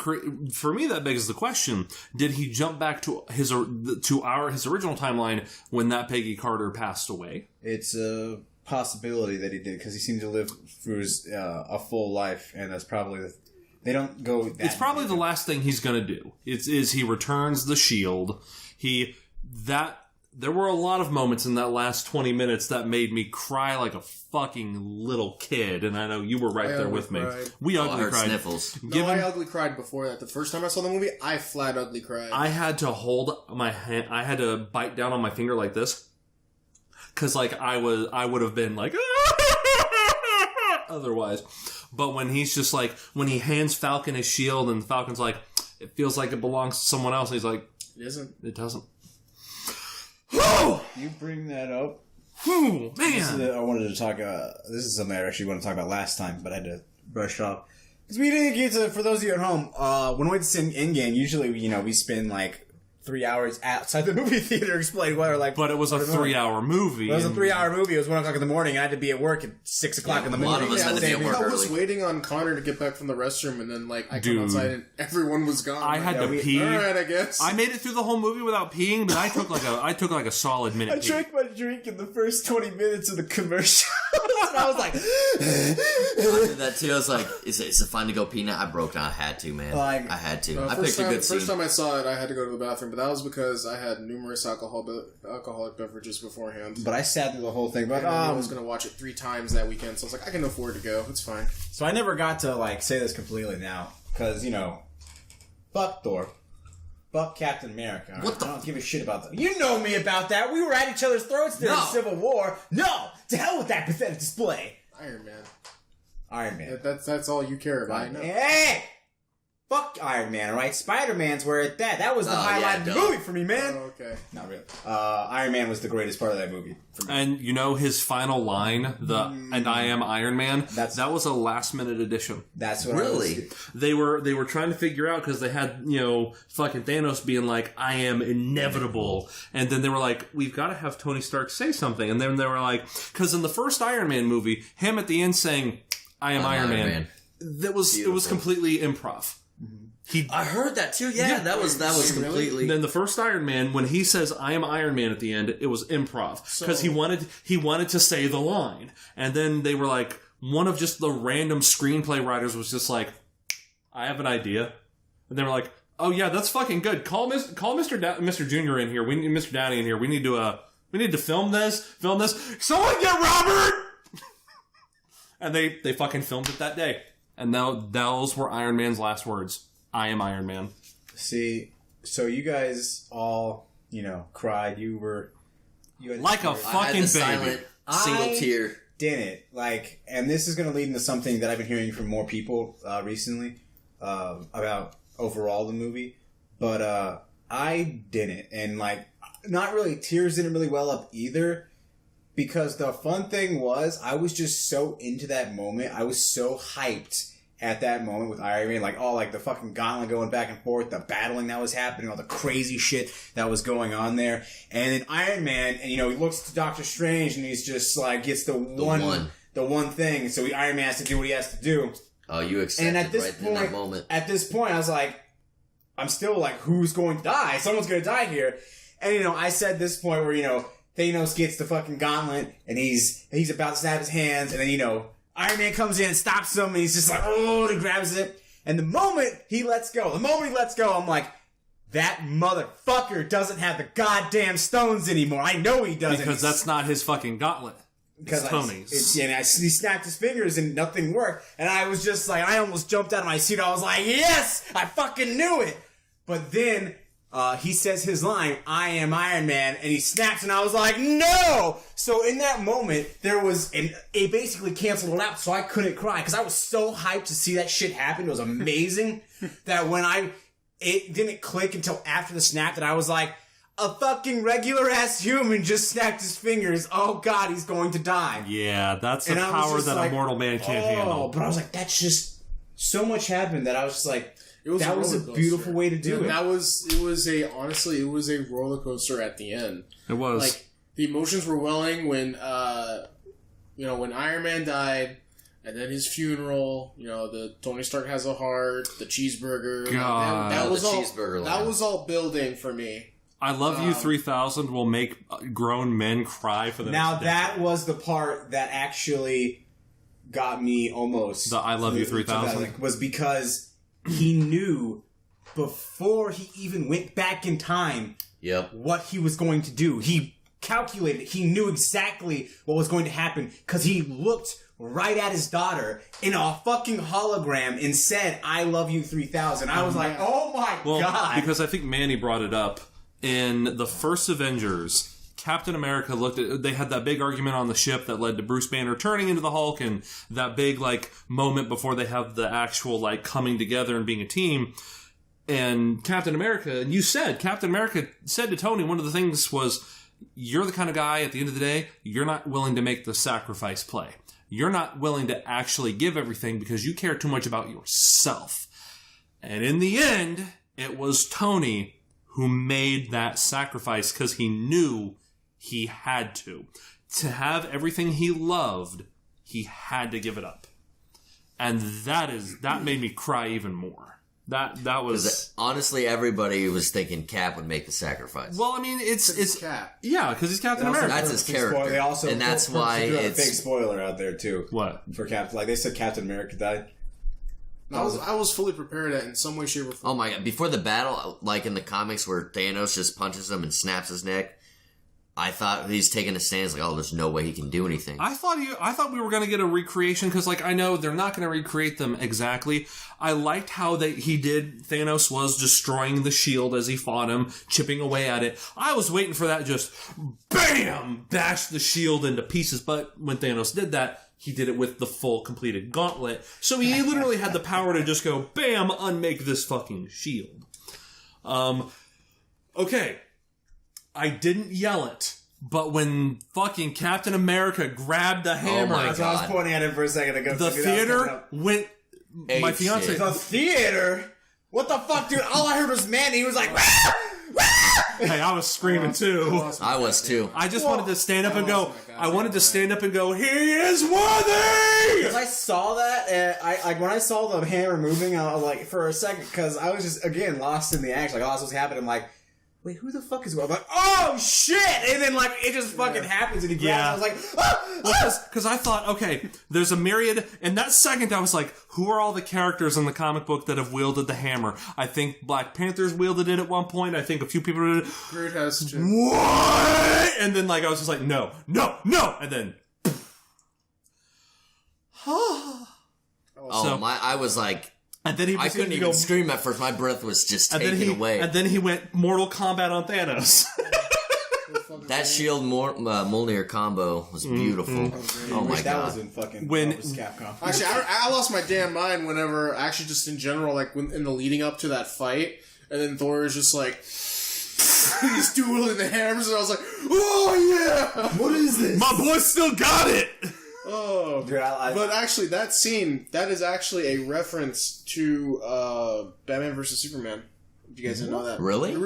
for me, that begs the question: did he jump back to his original timeline when that Peggy Carter passed away? It's a possibility that he did, because he seemed to live through a full life, and that's probably they don't go that it's probably the last thing he's going to do. Is he returns the shield. There were a lot of moments in that last 20 minutes that made me cry like a fucking little kid, and I know you were right there with me. We ugly cried. Sniffles. I ugly cried before that. The first time I saw the movie, I flat ugly cried. I had to hold my hand. I had to bite down on my finger like this. Because, like, I would have been like, otherwise. But when he's just like, when he hands Falcon his shield and Falcon's like, it feels like it belongs to someone else. And he's like, it isn't. It doesn't. You bring that up. Oh, man. I wanted to talk, this is something I actually wanted to talk about last time, but I had to brush off. Because we didn't get to, for those of you at home, when we went to see Endgame, usually, we spend like 3 hours outside the movie theater explaining what, or like. But it was a 3-hour movie. It was a 3-hour movie. It was 1 o'clock in the morning, and I had to be at work at 6 o'clock in the morning. A lot of us had to be at work I was early. waiting on Connor to get back from the restroom, and then I come outside and everyone was gone. I had to pee. All right, I guess. I made it through the whole movie without peeing, but I took like a solid minute. I drank my drink in the first 20 minutes of the commercial. And I was like, I did that too. I was like, is it fun to go pee now? I broke down. I had to, man. I had to. I picked a good scene. First time I saw it, I had to go to the bathroom, but that was because I had numerous alcoholic beverages beforehand. But I sat through the whole thing. But I was going to watch it 3 times that weekend, so I was like, I can afford to go. It's fine. So I never got to say this completely now, because fuck Thor. Fuck Captain America. I don't give a shit about that. You know me about that. We were at each other's throats during Civil War. No! To hell with that pathetic display. Iron Man. Iron Man. That's all you care about. I know. Hey! Fuck Iron Man, alright? Spider-Man's where it's at. That was the highlight of the movie for me, man. Oh, okay. Not really. Iron Man was the greatest part of that movie for me. And his final line, and I am Iron Man, that was a last minute addition. That's what really? They were trying to figure out, because they had, fucking Thanos being like, I am inevitable. And then they were like, we've got to have Tony Stark say something. And then they were like, because in the first Iron Man movie, him at the end saying, I am Iron Man. It was completely improv. I heard that too. Yeah, that was completely. Then the first Iron Man, when he says "I am Iron Man" at the end, it was improv because he wanted to say the line, and then they were like, one of just the random screenplay writers was just like, "I have an idea," and they were like, "Oh yeah, that's fucking good. Call Mr. Junior in here. We need Mr. Downey in here. We need to film this. Someone get Robert!" And they fucking filmed it that day, and those were Iron Man's last words. I am Iron Man. See, so you guys all, cried. You had like a fucking baby. Silent, single tear. Didn't. And this is going to lead into something that I've been hearing from more people recently about overall the movie. But I didn't. And, not really, tears didn't really well up either. Because the fun thing was, I was just so into that moment. I was so hyped at that moment with Iron Man, the fucking gauntlet going back and forth, the battling that was happening, all the crazy shit that was going on there. And then Iron Man, and he looks to Doctor Strange, and he's just gets the one thing. So Iron Man has to do what he has to do. Oh, you accepted in that moment. At this point, I was like, I'm still who's going to die? Someone's going to die here. And I said this point where Thanos gets the fucking gauntlet, and he's about to snap his hands, and then Iron Man comes in and stops him, and he's just and he grabs it. And the moment he lets go, I'm like, that motherfucker doesn't have the goddamn stones anymore. I know he doesn't. Because that's not his fucking gauntlet. It's Tony's. He snapped his fingers and nothing worked. And I was just I almost jumped out of my seat. I was like, yes! I fucking knew it! But then he says his line, I am Iron Man, and he snaps, and I was like, no! So in that moment, it basically canceled it out, so I couldn't cry, because I was so hyped to see that shit happen. It was amazing that when it didn't click until after the snap that I was like, a fucking regular ass human just snapped his fingers. Oh god, he's going to die. Yeah, that's the power that a mortal man can't handle. But I was like, that's just so much happened that I was just like, that was a beautiful way to do it. It was a roller coaster at the end. It was. Like, the emotions were welling when when Iron Man died, and then his funeral, the Tony Stark has a heart, the cheeseburger. God. That was all cheeseburger that was all building for me. I Love You 3000 will make grown men cry for the Now that was the part that actually got me almost. The I Love You 3000? Was because he knew before he even went back in time what he was going to do. He calculated. He knew exactly what was going to happen because he looked right at his daughter in a fucking hologram and said, I love you 3000. I was like, oh my god. Because I think Manny brought it up. In the first Avengers, Captain America they had that big argument on the ship that led to Bruce Banner turning into the Hulk, and that big, moment before they have the actual, coming together and being a team. And Captain America said to Tony, one of the things was, you're the kind of guy, at the end of the day, you're not willing to make the sacrifice play. You're not willing to actually give everything because you care too much about yourself. And in the end, it was Tony who made that sacrifice because he knew he had to. To have everything he loved, he had to give it up. And that made me cry even more. That was... Honestly, everybody was thinking Cap would make the sacrifice. Well, I mean, it's Cap. Yeah, because he's Captain America. That's his character. They also and that's why it's... a big spoiler out there, too. What? For Cap. They said Captain America died. I was fully prepared in some way, shape, or form. Oh my god, before the battle, like in the comics where Thanos just punches him and snaps his neck, I thought he's taking a stance like, oh, there's no way he can do anything. I thought we were going to get a recreation because, I know they're not going to recreate them exactly. I liked how Thanos was destroying the shield as he fought him, chipping away at it. I was waiting for that just, BAM! Bash the shield into pieces. But when Thanos did that, he did it with the full completed gauntlet. So he literally had the power to just go, BAM! Unmake this fucking shield. Okay. I didn't yell it, but when fucking Captain America grabbed the hammer... Oh my God. I was pointing at him for a second ago. The theater went... My fiance... The theater? What the fuck, dude? All I heard was Manny. He was like... Hey, I was screaming too. I was too. I just wanted to stand up and go... I wanted to stand up and go, he is worthy! Because I saw that, and when I saw the hammer moving, I was like, for a second, because I was just, again, lost in the action. Like, oh, this was happening. I'm like... Wait, who the fuck is going? I'm like, oh shit! And then it just fucking happens and he grabs. I was like, because I thought, okay, there's a myriad. In that second, I was like, who are all the characters in the comic book that have wielded the hammer? I think Black Panther's wielded it at one point. I think a few people did it. Groot has to. What? And then I was just like, no, and then. I was like. And then I couldn't even scream at first. My breath was just taken away. And then he went Mortal Kombat on Thanos. That shield Mjolnir combo was beautiful. Oh my god! That was in fucking Capcom. Actually, I lost my damn mind whenever, actually, just in general, in the leading up to that fight, and then Thor is just like, he's dueling the hammers, and I was like, oh yeah! What is this? My boy still got it! Oh, dude, but actually, that scene, that is actually a reference to Batman vs. Superman. If you guys didn't know that. Really?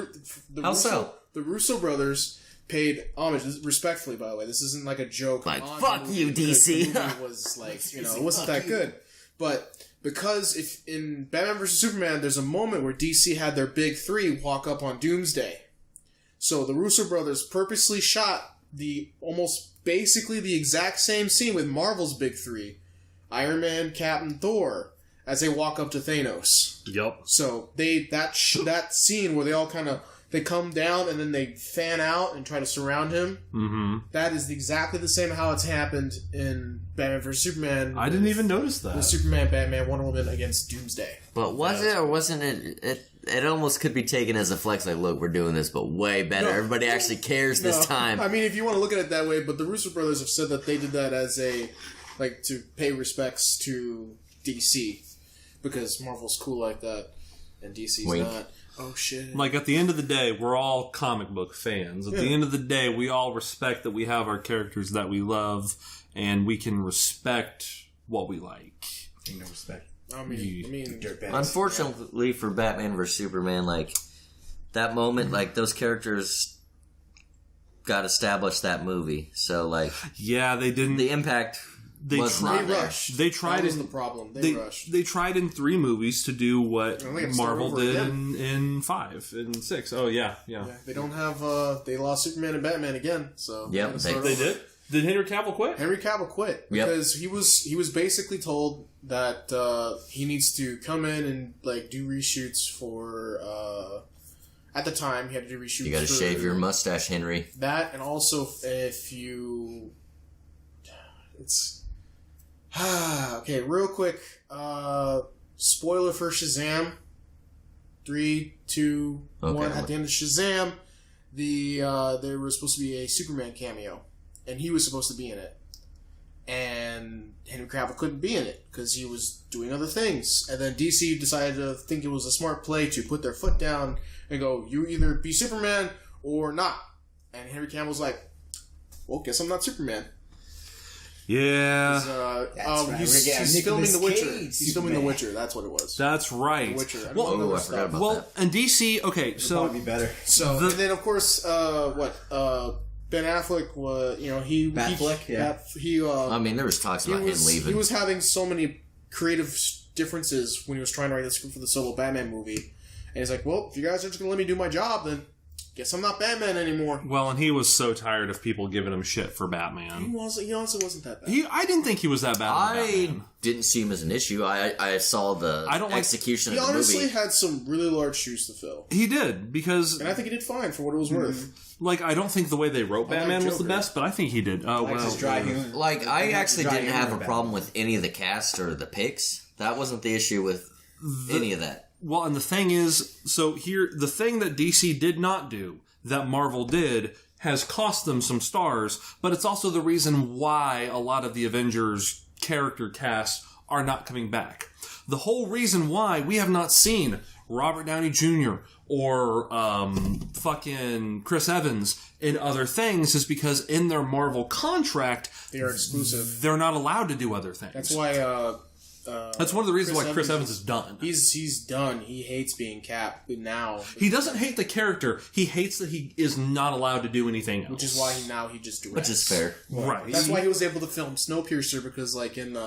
How so? The Russo brothers paid homage, respectfully, by the way. This isn't like a joke. Like, fuck you, DC. The movie was it wasn't that good. But because if in Batman vs. Superman, there's a moment where DC had their big three walk up on Doomsday. So the Russo brothers purposely shot basically the exact same scene with Marvel's big three, Iron Man, Cap, and Thor, as they walk up to Thanos. Yep. So that scene where they all they come down and then they fan out and try to surround him. Mm-hmm. That is exactly the same how it's happened in Batman vs. Superman. I didn't even notice that. With Superman, Batman, Wonder Woman against Doomsday. But was it or wasn't it? It almost could be taken as a flex, like, look, we're doing this, but way better. No, everybody actually cares this time. I mean, if you want to look at it that way, but the Russo brothers have said that they did that as to pay respects to DC. Because Marvel's cool like that, and DC's not. Oh, shit. Like, at the end of the day, we're all comic book fans. At the end of the day, we all respect that we have our characters that we love, and we can respect what we like. Ain't no respect. I mean, Dirtbags. Unfortunately for Batman vs Superman, like that moment, like those characters got established that movie. So like, yeah, they didn't. The impact was not there. They tried. That was the problem. They rushed. They tried in 3 movies to do what Marvel did again. in 5 and 6. Oh yeah. They don't have. They lost Superman and Batman again. So yep, they did. Did Henry Cavill quit? Henry Cavill quit because he was basically told that he needs to come in and like do reshoots for. At the time, he had to do reshoots. You got to shave your mustache, Henry. That, and also if you, it's okay. Real quick, spoiler for Shazam. 3, 2, 1. At the end of Shazam, there was supposed to be a Superman cameo. And he was supposed to be in it. And Henry Cavill couldn't be in it because he was doing other things. And then DC decided to think it was a smart play to put their foot down and go, you either be Superman or not. And Henry Cavill's like, well, guess I'm not Superman. Yeah. He's filming The Witcher. He's filming The Witcher. That's what it was. That's right. The Witcher. I forgot about that. And DC, okay, so... Probably better. So, and then, of course, Ben Affleck was, I mean, there was talks about him leaving. He was having so many creative differences when he was trying to write the script for the solo Batman movie. And he's like, well, if you guys are just going to let me do my job, then guess I'm not Batman anymore. Well, and he was so tired of people giving him shit for Batman. He honestly wasn't that bad. I didn't think he was that bad. I didn't see him as an issue. I saw the execution of the movie. He honestly had some really large shoes to fill. He did, because... And I think he did fine for what it was worth. Like, I don't think the way they wrote Batman was the best, but I think he did. Like, I actually didn't have a problem with any of the cast or the picks. That wasn't the issue with any of that. Well, and the thing is, so here, the thing that DC did not do, that Marvel did, has cost them some stars, but it's also the reason why a lot of the Avengers character casts are not coming back. The whole reason why we have not seen Robert Downey Jr. or fucking Chris Evans in other things is because in their Marvel contract, they are exclusive. They're not allowed to do other things. That's why... that's one of the reasons why Chris Evans is done. He's done. He hates being Cap now. He doesn't hate the character. He hates that he is not allowed to do anything else. Which is why he just directs. Which is fair. Right. That's why he was able to film Snowpiercer, because like in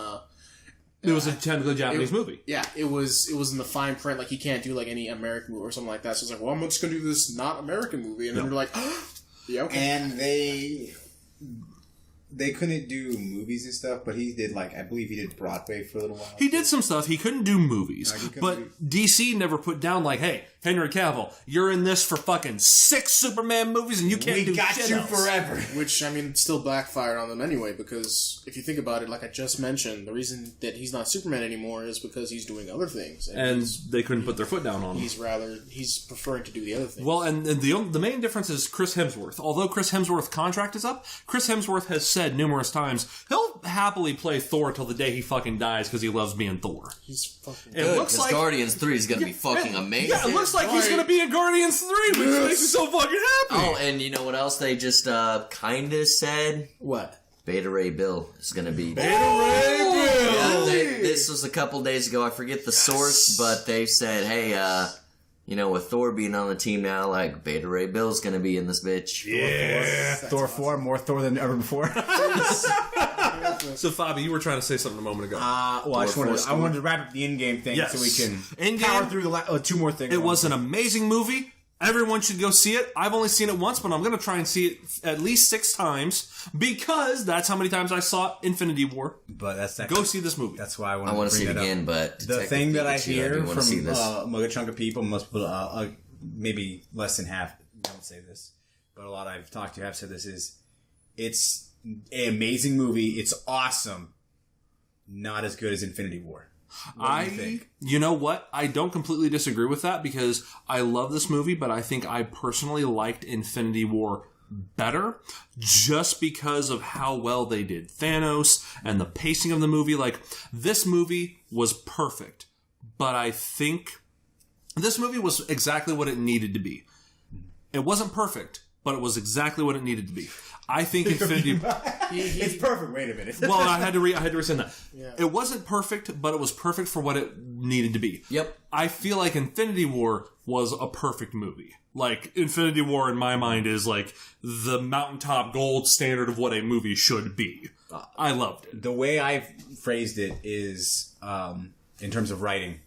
it was a technically Japanese movie. Yeah, it was in the fine print. Like he can't do like any American movie or something like that. So it's like, well, I'm just gonna do this not American movie, and then we're like, yeah, okay. And they couldn't do movies and stuff, but he did, I believe he did Broadway for a little while. He did some stuff. He couldn't do movies. DC never put down, hey, Henry Cavill, you're in this for fucking 6 Superman movies and you can't do shit else. We got you forever. Which, I mean, still backfired on them anyway, because if you think about it, like I just mentioned, the reason that he's not Superman anymore is because he's doing other things. And they couldn't put their foot down on him. He's preferring to do the other things. Well, and the main difference is Chris Hemsworth. Although Chris Hemsworth's contract is up, Chris Hemsworth has said numerous times he'll happily play Thor till the day he fucking dies because he loves being Thor. He's fucking good. It looks like Guardians 3 is going to be fucking amazing. Yeah, it looks like he's going to be in Guardians 3, which makes me so fucking happy. Oh, and you know what else they just kind of said? What? Beta Ray Bill is going to be... Beta Ray Bill! Yeah, this was a couple days ago. I forget the source, but they said, hey, with Thor being on the team now, Beta Ray Bill's going to be in this bitch. Yeah. Thor 4, more Thor than ever before. So, Fabi, you were trying to say something a moment ago. I wanted to wrap up the Endgame thing so we can power through the 2 more things. It was an amazing movie. Everyone should go see it. I've only seen it once, but I'm going to try and see it at least 6 times because that's how many times I saw Infinity War. But that's go see this movie. That's why I want to see it again. But the thing that I hear from a good chunk of people, most people, maybe less than half, don't say this, but a lot I've talked to have said this is, it's an amazing movie. It's awesome. Not as good as Infinity War. You know what? I don't completely disagree with that because I love this movie, but I think I personally liked Infinity War better just because of how well they did Thanos and the pacing of the movie. This movie was perfect, but I think This movie was exactly what it needed to be. It wasn't perfect, but it was exactly what it needed to be. I think Infinity... It's perfect. Wait a minute. Well, I had to rescind that. Yeah. It wasn't perfect, but it was perfect for what it needed to be. Yep. I feel like Infinity War was a perfect movie. Like, Infinity War, in my mind, is like the mountaintop gold standard of what a movie should be. I loved it. The way I phrased it is in terms of writing,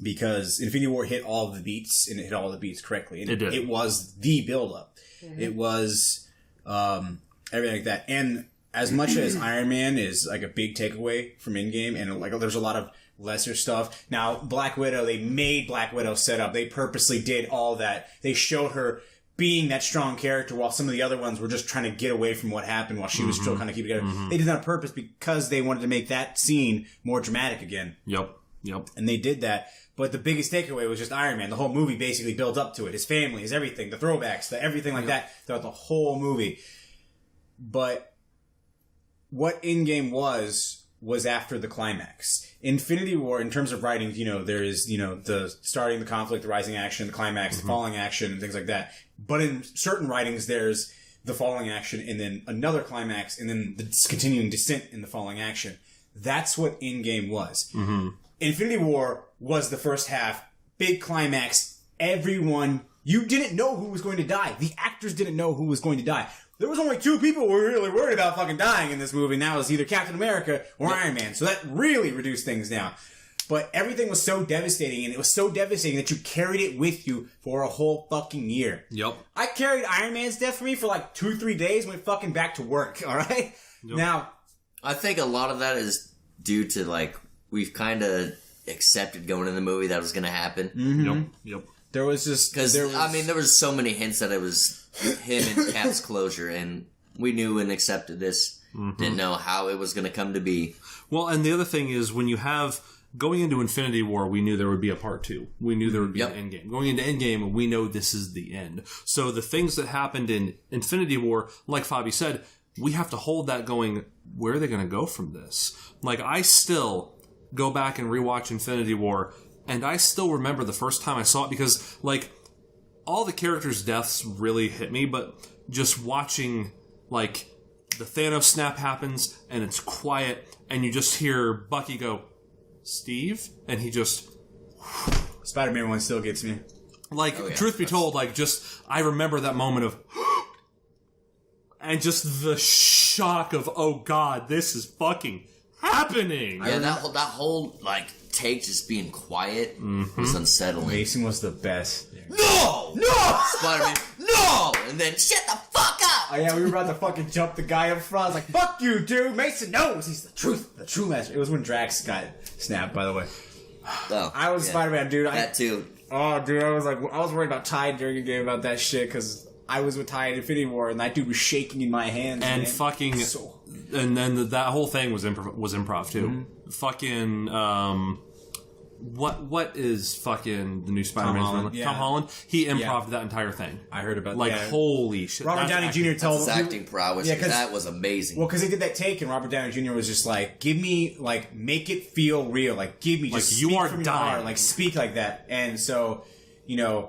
because Infinity War hit all of the beats, and it hit all the beats correctly. And it did. It was the build-up. Mm-hmm. It was everything like that. And as much as Iron Man is like a big takeaway from Endgame, and like there's a lot of lesser stuff. Now, Black Widow, they made Black Widow set up. They purposely did all that. They showed her being that strong character while some of the other ones were just trying to get away from what happened while she was still kind of keeping it together. They did that on purpose because they wanted to make that scene more dramatic again. Yep. And they did that. But the biggest takeaway was just Iron Man. The whole movie basically built up to it. His family, his everything, the throwbacks, the everything like that throughout the whole movie. But what Endgame was after the climax. Infinity War, in terms of writing, there is, the starting the conflict, the rising action, the climax, the falling action, and things like that. But in certain writings, there's the falling action, and then another climax, and then the continuing descent in the falling action. That's what Endgame was. Mm-hmm. Infinity War was the first half, big climax, everyone, you didn't know who was going to die. The actors didn't know who was going to die. There was only 2 people who were really worried about fucking dying in this movie, and that was either Captain America or Iron Man. So that really reduced things down. But everything was so devastating, and it was so devastating that you carried it with you for a whole fucking year. Yep. I carried Iron Man's death for me for like 2-3 days, went fucking back to work, alright? Yep. Now, I think a lot of that is due to, like, we've kind of accepted going in the movie that was going to happen. Mm-hmm. Yep. There was just... Because, there was so many hints that it was him and Cap's closure, and we knew and accepted this. Mm-hmm. Didn't know how it was going to come to be. Well, and the other thing is, when you have... Going into Infinity War, we knew there would be a part 2. We knew there would be an Endgame. Going into Endgame, we know this is the end. So the things that happened in Infinity War, like Fabi said, we have to hold that going, where are they going to go from this? Like, I still go back and rewatch Infinity War, and I still remember the first time I saw it, because, like, all the characters' deaths really hit me, but just watching, like, the Thanos snap happens, and it's quiet, and you just hear Bucky go, Steve? And he just... Spider-Man 1 still gets me. Like, truth be told, like, just... I remember that moment of... and just the shock of, oh god, this is fucking happening! Yeah, that whole, like, take just being quiet was unsettling. Mason was the best. No! No! Spider-Man, no! And then, shut the fuck up! Oh yeah, we were about to fucking jump the guy up front. I was like, fuck you, dude! Mason knows! He's the true master. It was when Drax got snapped, by the way. Oh, I was Spider-Man, dude. That too. Oh, dude, I was worried about Ty during the game about that shit, because I was with Ty in Infinity War, and that dude was shaking in my hands. And man. fucking... And then that whole thing was improv, too. Mm-hmm. Fucking, What is fucking the new Spider-Man? Tom Holland. Yeah. Tom Holland. He improv'd that entire thing. I heard about that. Like, holy shit. Robert Downey Jr. told his acting prowess. Yeah, that was amazing. Well, because they did that take, and Robert Downey Jr. was just like, give me, like, make it feel real. Like, give me, just you speak are from your dying. heart. Like, speak like that. And so, Tom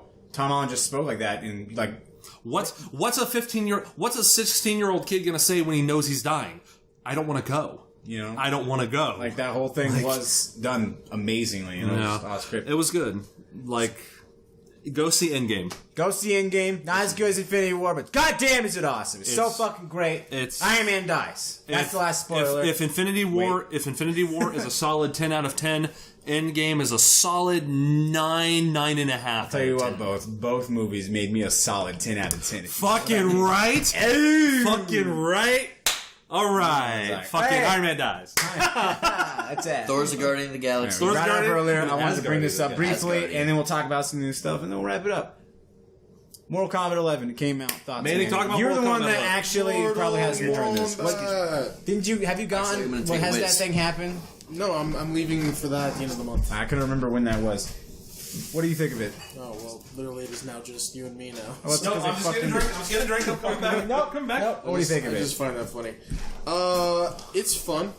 Holland just spoke like that, and, like... What's a 16-year-old kid gonna say when he knows he's dying? I don't want to go. I don't want to go. Like, that whole thing was done amazingly. It was good. Like, go see Endgame. Go see Endgame. Not as good as Infinity War, but goddamn is it awesome. It's so fucking great. Iron Man dies. That's the last spoiler. If Infinity War is a solid 10 out of 10, Endgame is a solid 9.5. I'll tell you what, both movies made me a solid 10 out of 10. Fucking right. Fucking right. All right. Fucking Iron Man dies. That's it. Thor's the Guardian of the Galaxy. Thor's Guardian earlier. I wanted to bring this up briefly, and then we'll talk about some new stuff, and then we'll wrap it up. Mortal Kombat 11 came out. Thoughts? Manny, talk about You're Mortal the one Kombat that 11. actually probably has more on this. Have you gone? Has that thing happened? No, I'm leaving for that at the end of the month. I couldn't remember when that was. What do you think of it? Oh, well, literally it is now just you and me now. Oh, No, I'm just getting a drink. I'm getting a drink. I'm coming back. No, come back. What do you think of I it? just find that funny. It's fun.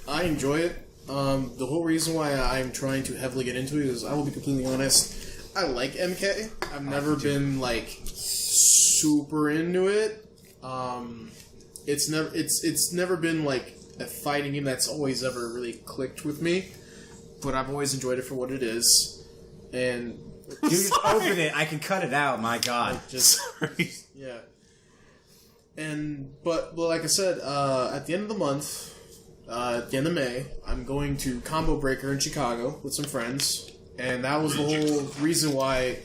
I enjoy it. The whole reason why I'm trying to heavily get into it is, I will be completely honest, I like MK. I've never been like super into it. It's never been like a fighting game that's always ever really clicked with me. But I've always enjoyed it for what it is. And you just open it. I can cut it out. My God. Sorry. Yeah. But like I said, at the end of the month, at the end of May, I'm going to Combo Breaker in Chicago with some friends, and that was the whole reason why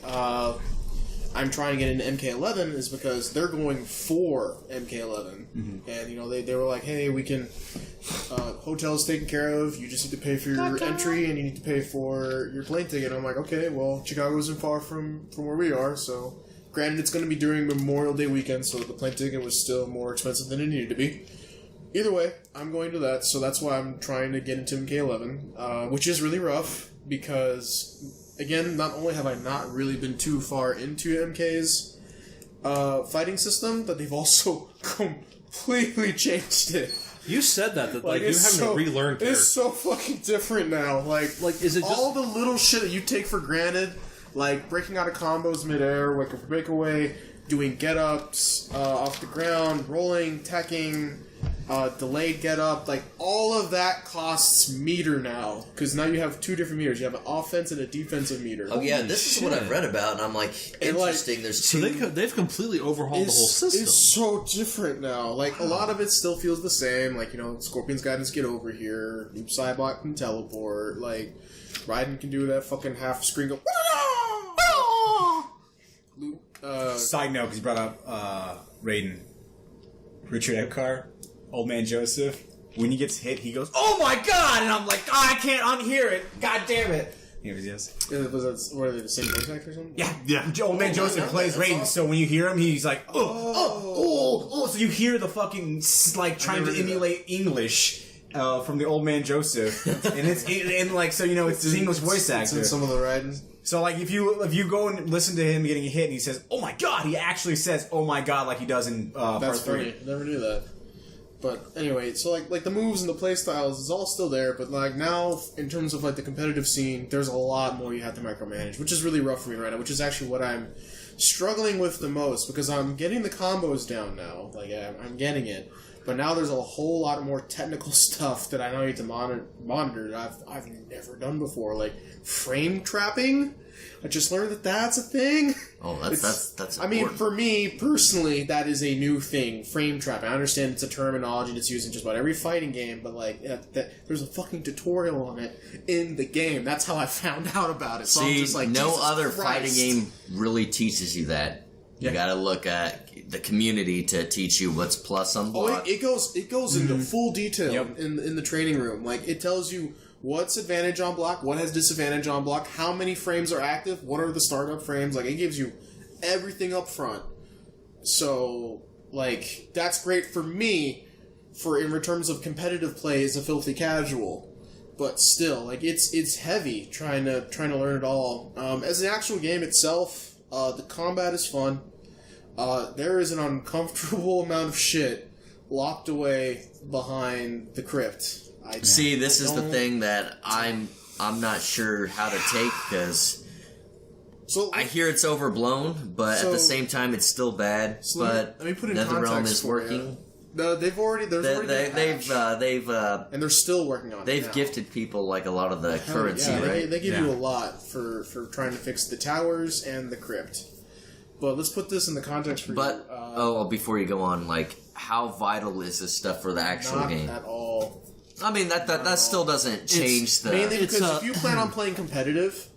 I'm trying to get into MK11 is because they're going for MK11, and they were like, hey, we can hotel's taken care of. You just need to pay for your entry, and you need to pay for your plane ticket. And I'm like, okay, well, Chicago isn't far from where we are, so. Granted, it's going to be during Memorial Day weekend, so the plane ticket was still more expensive than it needed to be. Either way, I'm going to that, so that's why I'm trying to get into MK11, which is really rough, because, again, not only have I not really been too far into MK's fighting system, but they've also completely changed it. You said that like you having to relearn character. It's so fucking different now. Like is it just all the little shit that you take for granted? Like breaking out of combos midair, like a breakaway, doing get-ups off the ground, rolling, teching, delayed get-up, like all of that costs meter now. Because now you have two different meters. You have an offense and a defensive meter. Oh yeah, this is what I've read about, and I'm like, interesting. There's two. So they've completely overhauled the whole system. It's so different now. Like a lot of it still feels the same. Like Scorpion's guidance, get over here. Noob Cybot can teleport. Like Raiden can do that fucking half screen go. Side note, because you brought up Raiden. Richard Epcar, Old Man Joseph. When he gets hit, he goes, "Oh my God!" And I'm like, I can't unhear it. God damn it. Yes. Were they the same voice actor or something? Yeah. Old Man Joseph plays Raiden, so when you hear him, he's like, oh. So you hear the fucking, like, trying to emulate English from the Old Man Joseph. And it's his English voice actor. It's in some of the Raidens. So, like, if you go and listen to him getting hit and he says, "Oh my God," he actually says, "Oh my God," like he does in That's part 3. funny. Never knew that. But anyway, so like the moves and the play styles is all still there, but like now in terms of like the competitive scene, there's a lot more you have to micromanage, which is really rough for me right now, which is actually what I'm struggling with the most because I'm getting the combos down now. Like I'm getting it. But now there's a whole lot more technical stuff that I now need to monitor that I've never done before, like frame trapping. I just learned that that's a thing. Oh, that's I mean, for me, personally, that is a new thing, frame trapping. I understand it's a terminology that's used in just about every fighting game, but, like, there's a fucking tutorial on it in the game. That's how I found out about it. So See, I'm just like, no Jesus other Christ. fighting game really teaches you that. You gotta look at the community to teach you what's plus on block. Oh, it goes into full detail in the training room. Like, it tells you what's advantage on block, what has disadvantage on block, how many frames are active, what are the startup frames. Like, it gives you everything up front. So, like, that's great for me in terms of competitive play as a filthy casual. But still, like, it's heavy trying to learn it all. As an actual game itself, the combat is fun. There is an uncomfortable amount of shit locked away behind the crypt. See, this is the thing that I'm not sure how to take because I hear it's overblown, but at the same time it's still bad. But let me put it in NetherRealm is for working. No, they've already and they're still working on it. They've gifted people like a lot of the currency, right? They give you a lot for trying to fix the towers and the crypt. But let's put this in the context for you. Before you go on, like how vital is this stuff for the actual game? Not at all. I mean, that still doesn't change the... Mainly because if you plan on playing competitive,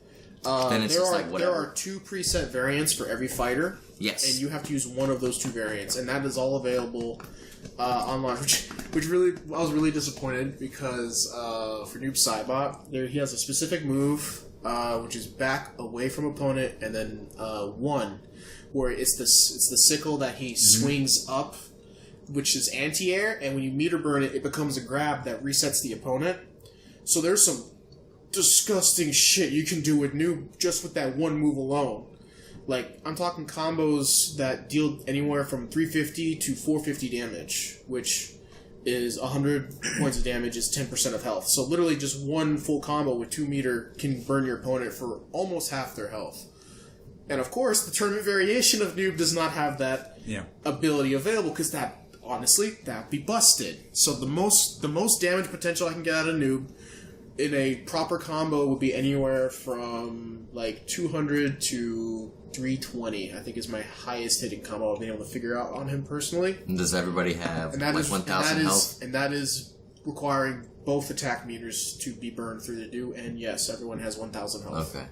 then it's there are 2 preset variants for every fighter. Yes. And you have to use one of those 2 variants, and that is all available online, which really, I was really disappointed because for Noob Cybot, he has a specific move, which is back away from opponent, and then 1, where it's the sickle that he swings up, which is anti-air, and when you meter burn it, it becomes a grab that resets the opponent. So there's some disgusting shit you can do with Noob just with that one move alone. Like, I'm talking combos that deal anywhere from 350 to 450 damage, which is 100 points of damage is 10% of health. So literally just one full combo with 2 meter can burn your opponent for almost half their health. And of course, the tournament variation of noob does not have that ability available, because that, honestly, that'd be busted. So the most damage potential I can get out of noob in a proper combo would be anywhere from like 200 to 320, I think, is my highest hitting combo I've been able to figure out on him personally. And does everybody have like 1,000 health? And that is requiring both attack meters to be burned through the do, and yes, everyone has 1,000 health. Okay.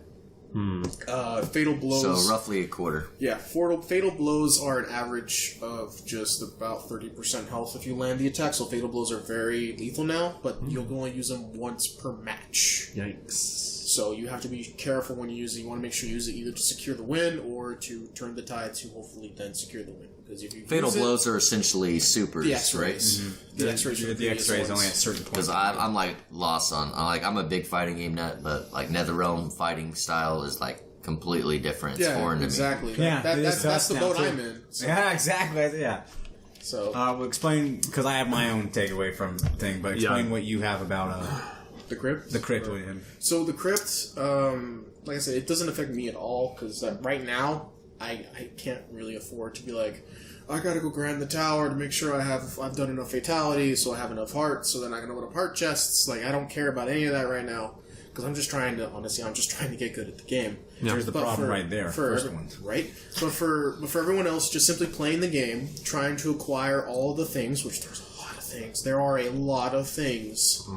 Fatal blows. So roughly a quarter. Yeah, fatal blows are an average of just about 30% health if you land the attack. So fatal blows are very lethal now, but you'll only use them once per match. Yikes. So you have to be careful when you use it. You want to make sure you use it either to secure the win or to turn the tide to hopefully then secure the win. Because if you fatal blows are essentially supers, the X-rays. right? Mm-hmm. The X-rays. The X-rays only at certain points. Because I'm like lost on I'm a big fighting game nut, but like NetherRealm fighting style is like completely different. It's foreign to exactly. me. That's the boat I'm in. So. Yeah, exactly. Yeah. So we'll explain, because I have my own takeaway from the thing, but explain what you have about the crypt. The crypt with him. So the crypt, like I said, it doesn't affect me at all, because right now I can't really afford to be like, I gotta go grind the tower to make sure I've done enough fatalities, so I have enough hearts, so then I can open up heart chests. Like, I don't care about any of that right now, because I'm just trying to get good at the game. Yeah. There's the problem right there. First one. Right? But for everyone else, just simply playing the game, trying to acquire all the things, which there's a lot of things. There are a lot of things.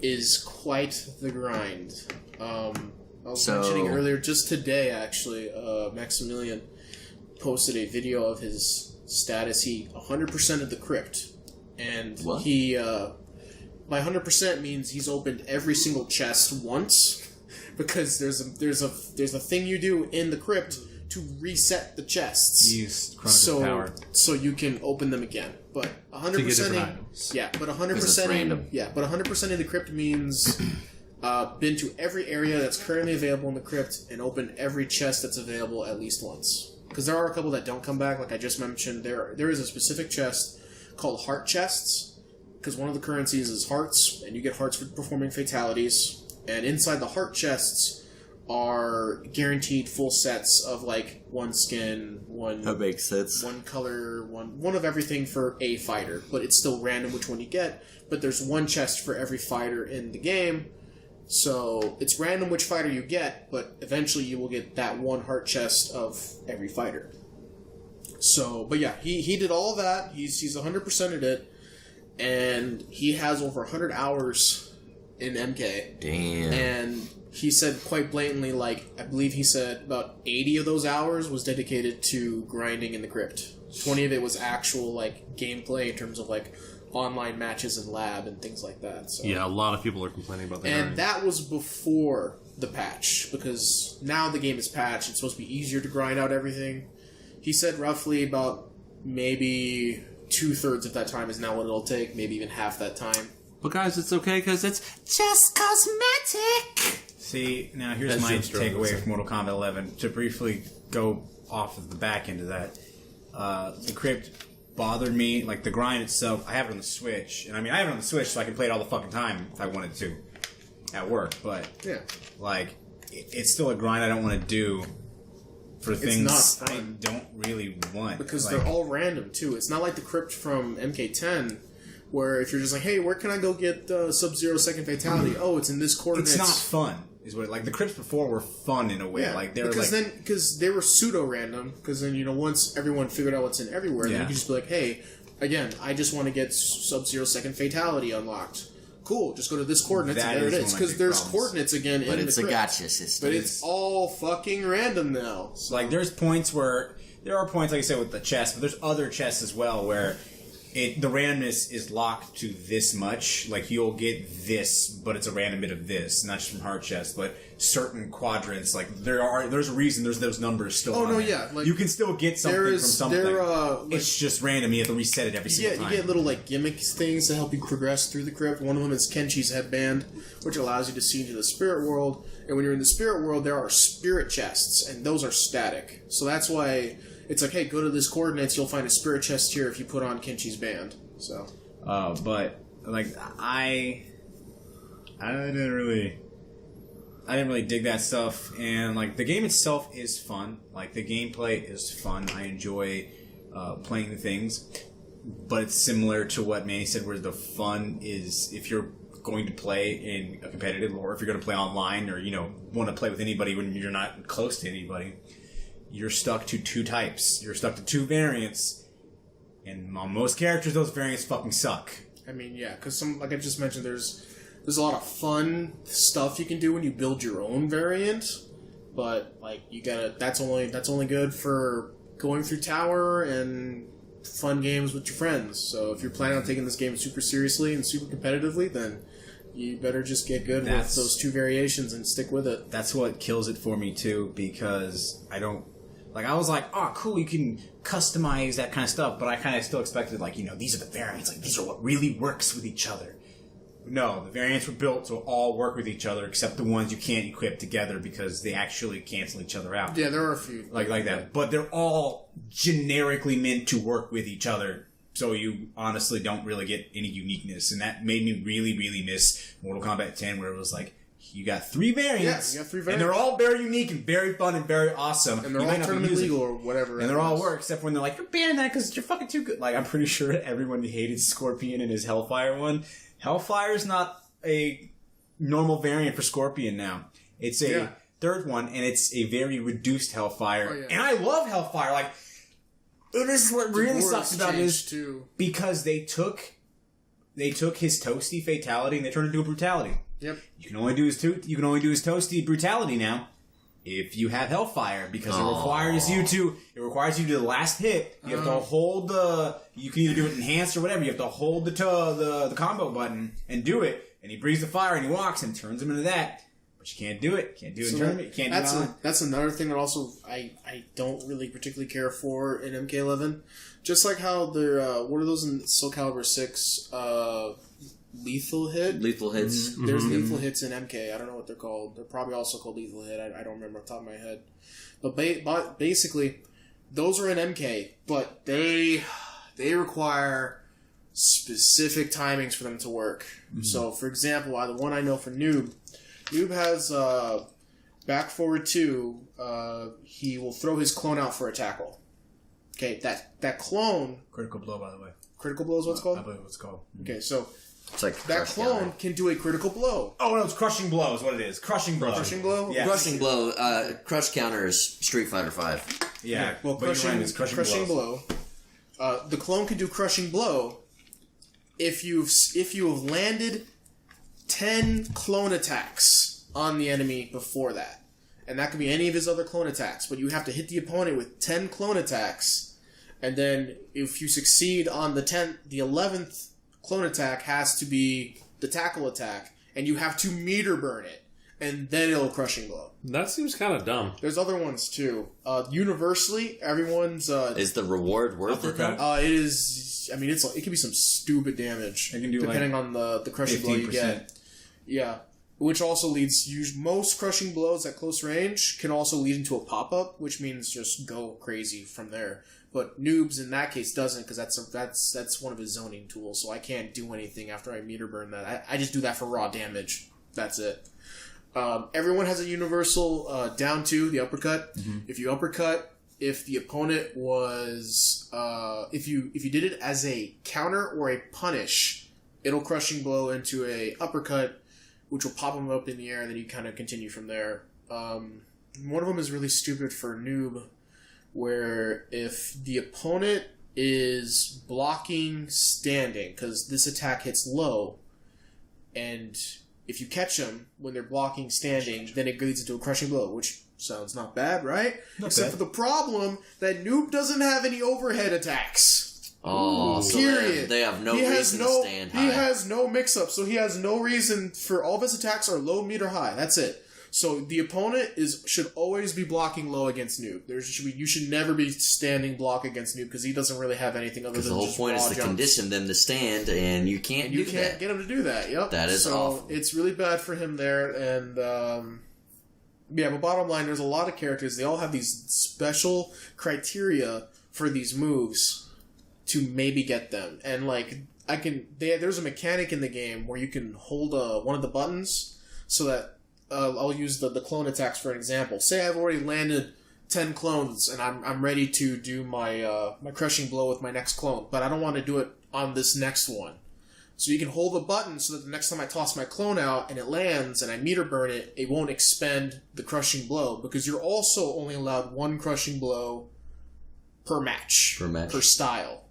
Is quite the grind. I was mentioning earlier, just today actually, Maximilian posted a video of his status. He 100% of the crypt, and he by 100% means he's opened every single chest once, because there's a thing you do in the crypt to reset the chests. Use Chronicles power. So you can open them again. But 100%. Yeah, but 100%. Yeah, but 100% in the crypt means been to every area that's currently available in the crypt and open every chest that's available at least once. Because there are a couple that don't come back, like I just mentioned. There is a specific chest called heart chests, because one of the currencies is hearts, and you get hearts for performing fatalities. And inside the heart chests are guaranteed full sets of like one skin, that makes sense. One color, one of everything for a fighter. But it's still random which one you get. But there's one chest for every fighter in the game. So it's random which fighter you get, but eventually you will get that one heart chest of every fighter. So, but yeah, he did all of that. He's 100%ed it, and he has over 100 hours in MK. Damn. And he said quite blatantly, like, I believe he said about 80 of those hours was dedicated to grinding in the crypt. 20 of it was actual, like, gameplay in terms of, like, online matches in lab and things like that. So. Yeah, a lot of people are complaining about that. And that was before the patch, because now the game is patched. It's supposed to be easier to grind out everything. He said roughly about maybe 2/3 of that time is now what it'll take, maybe even half that time. But guys, it's okay, because it's just cosmetic! See, now here's my takeaway from Mortal Kombat 11. To briefly go off of the back end of that, the crypt bothered me. Like, the grind itself, I have it on the Switch. And I mean, I have it on the Switch so I can play it all the fucking time if I wanted to at work. But, like, it's still a grind I don't want to do for things I don't really want. Because they're all random, too. It's not like the crypt from MK10, where if you're just like, hey, where can I go get Sub-Zero second fatality? Oh, it's in this coordinates. It's not fun. Is what, like, the crypts before were fun in a way. Yeah, like, they were because they were pseudo-random, because then, once everyone figured out what's in everywhere, then you could just be like, hey, again, I just want to get Sub-Zero second fatality unlocked. Cool, just go to this coordinates, and there it is. Because there's coordinates again in the crypt. But it's a gotcha system. But it's all fucking random now. So. Like, there are points, like you said, with the chest, but there's other chests as well where the randomness is locked to this much. Like, you'll get this, but it's a random bit of this, not just from heart chests, but certain quadrants. Like, there's a reason there's those numbers still on there. Yeah. Like, you can still get something from something. It's just random. You have to reset it every single time. You get little, like, gimmick things to help you progress through the crypt. One of them is Kenchi's headband, which allows you to see into the spirit world. And when you're in the spirit world, there are spirit chests, and those are static. So that's why it's like, hey, go to this coordinates, you'll find a spirit chest here if you put on Kenchi's band. So, but like I didn't really I didn't really dig that stuff, and like the game itself is fun. Like the gameplay is fun. I enjoy playing the things, but it's similar to what Manny said, where the fun is if you're going to play in a competitive, or if you're going to play online, or want to play with anybody when you're not close to anybody, you're stuck to two types. You're stuck to two variants, and on most characters, those variants fucking suck. I mean, yeah, because like I just mentioned, there's a lot of fun stuff you can do when you build your own variant, but like that's only good for going through tower and fun games with your friends. So if you're planning on taking this game super seriously and super competitively, then you better just get good with those two variations and stick with it. That's what kills it for me too, because I was like, oh, cool, you can customize that kind of stuff, but I kind of still expected, like, these are the variants, like, these are what really works with each other. No, the variants were built to all work with each other, except the ones you can't equip together because they actually cancel each other out. Yeah, there are a few. Like that. But they're all generically meant to work with each other, so you honestly don't really get any uniqueness, and that made me really, really miss Mortal Kombat 10, where it was like, you got three variants, and they're all very unique and very fun and very awesome. And they're all tournament legal or whatever. And they're all work, except when they're like, you're banning that because you're fucking too good. Like, I'm pretty sure everyone hated Scorpion in his Hellfire one. Hellfire is not a normal variant for Scorpion now. It's a third one, and it's a very reduced Hellfire. Oh, yeah. And I love Hellfire. Like, this is what really sucks about it is because they took his toasty fatality and they turned it into a brutality. Yep. You can only do his toasty brutality now if you have Hellfire, because it requires you to the last hit. You have to hold you can either do it enhanced or whatever. You have to hold the combo button and do it, and he breathes the fire and he walks and turns him into that. But you can't do it. Can't do it in tournament. You can't do it. That's another thing that also I don't really particularly care for in MK11. Just like how they're what are those in Soul Calibur 6? Lethal hit? Lethal hits. Mm-hmm. There's lethal hits in MK. I don't know what they're called. They're probably also called lethal hit. I don't remember off the top of my head. But basically, those are in MK, but they require specific timings for them to work. Mm-hmm. So, for example, the one I know for Noob has back forward 2. He will throw his clone out for a tackle. Okay, that clone... Critical blow, by the way. Critical blow is what it's called? I believe it's called. Okay, so... It's like that clone can do a critical blow. Oh, no, it's crushing blow is what it is. Crushing blow. Crushing blow? Yeah. Crushing blow. Crush counter is Street Fighter 5. Yeah. Well, crushing blow. The clone can do crushing blow if you have landed 10 clone attacks on the enemy before that. And that could be any of his other clone attacks. But you have to hit the opponent with 10 clone attacks. And then if you succeed on the 11th clone attack has to be the tackle attack, and you have to meter burn it, and then it'll crushing blow. That seems kind of dumb. There's other ones too. Universally, everyone's is the reward worth it? It is. I mean, it can be some stupid damage depending on the crushing blow you get. Yeah, which also leads. Most crushing blows at close range can also lead into a pop up, which means just go crazy from there. But Noobs in that case doesn't, because that's one of his zoning tools, so I can't do anything after I meter burn that. I just do that for raw damage. That's it. Everyone has a universal down 2, the uppercut. Mm-hmm. If you uppercut, if the opponent was if you did it as a counter or a punish, it'll crushing blow into a uppercut, which will pop them up in the air, and then you kind of continue from there. One of them is really stupid for Noob, where if the opponent is blocking standing, because this attack hits low, and if you catch them when they're blocking standing, then it leads into a crushing blow, which sounds not bad, right? Except for the problem that Noob doesn't have any overhead attacks. Oh, period. So they have no reason to stand high. He has no mix-up, so he has no reason for all of his attacks are low, mid, or high. That's it. So the opponent should always be blocking low against Noob. You should never be standing block against Noob, because he doesn't really have anything other than just raw jumps. The whole point is to condition them to stand, and you can't do that. You can't get him to do that. Yep. That is awful. It's really bad for him there, and but bottom line, there's a lot of characters. They all have these special criteria for these moves to maybe get them, and there's a mechanic in the game where you can hold one of the buttons so that I'll use the clone attacks for an example. Say I've already landed 10 clones and I'm ready to do my my crushing blow with my next clone, but I don't want to do it on this next one. So you can hold the button so that the next time I toss my clone out and it lands and I meter burn it, it won't expend the crushing blow, because you're also only allowed one crushing blow per match. Per style.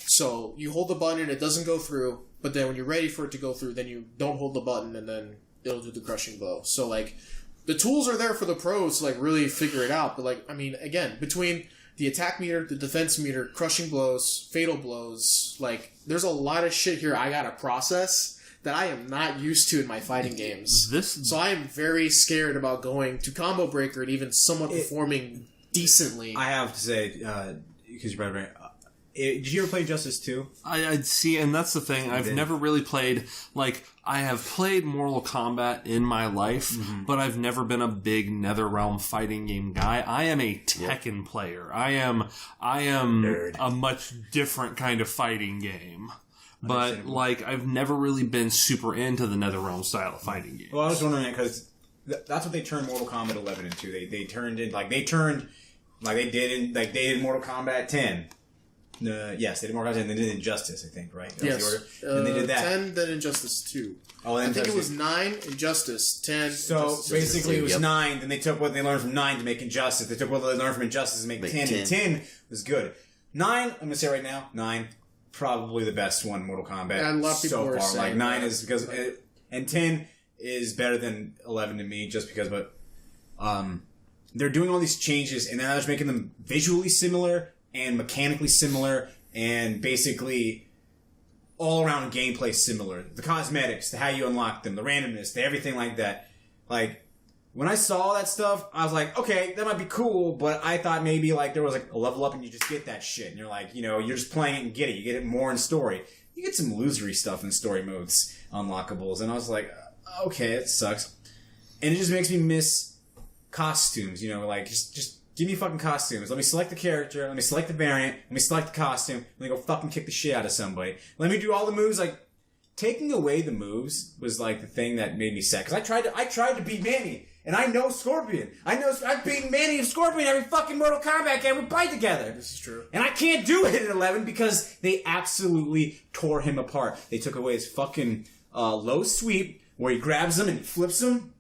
So you hold the button and it doesn't go through, but then when you're ready for it to go through, then you don't hold the button and then it'll do the crushing blow. So, like, the tools are there for the pros to, like, really figure it out. But, like, I mean, again, between the attack meter, the defense meter, crushing blows, fatal blows, like, there's a lot of shit here I gotta process that I am not used to in my fighting games. So I am very scared about going to Combo Breaker and even somewhat performing decently. I have to say, because you're right. Did you ever play Injustice 2? I'd see, and that's the thing. I've never really played, like, I have played Mortal Kombat in my life, but I've never been a big NetherRealm fighting game guy. I am a Tekken player. I am Nerd. A much different kind of fighting game. But, like, I've never really been super into the NetherRealm style of fighting games. Well, I was wondering, because that's what they turned Mortal Kombat 11 into. They turned it, like, they did Mortal Kombat 10. Yes, they did Mortal Kombat 10, they did Injustice, I think, right? That yes. was the order. And they did that. 10, then Injustice 2. Oh, I think it was 9, Injustice, 10, So, Injustice, basically it was 9, then they took what they learned from 9 to make Injustice. They took what they learned from Injustice to make 10, and 10 was good. 9, I'm going to say right now, 9, probably the best one in Mortal Kombat and a lot of people so are far. saying Like, 9 that. is because... and 10 is better than 11 to me, just because, but... they're doing all these changes, and now they're just making them visually similar and mechanically similar, and basically all around gameplay similar. The cosmetics, the how you unlock them, the randomness, the everything like that. Like, when I saw all that stuff, I was like, okay, that might be cool, but I thought maybe like there was like a level up and you just get that shit. And you're like, you know, you're just playing it and get it. You get it more in story. You get some illusory stuff in story modes, unlockables. And I was like, okay, it sucks. And it just makes me miss costumes, you know, like just give me fucking costumes. Let me select the character. Let me select the variant. Let me select the costume. Let me go fucking kick the shit out of somebody. Let me do all the moves. Like, taking away the moves was like the thing that made me sad. Because I tried to beat Manny, and I know Scorpion. I've beaten Manny and Scorpion every fucking Mortal Kombat game we played together. This is true. And I can't do it in 11 because they absolutely tore him apart. They took away his fucking low sweep where he grabs him and he flips him.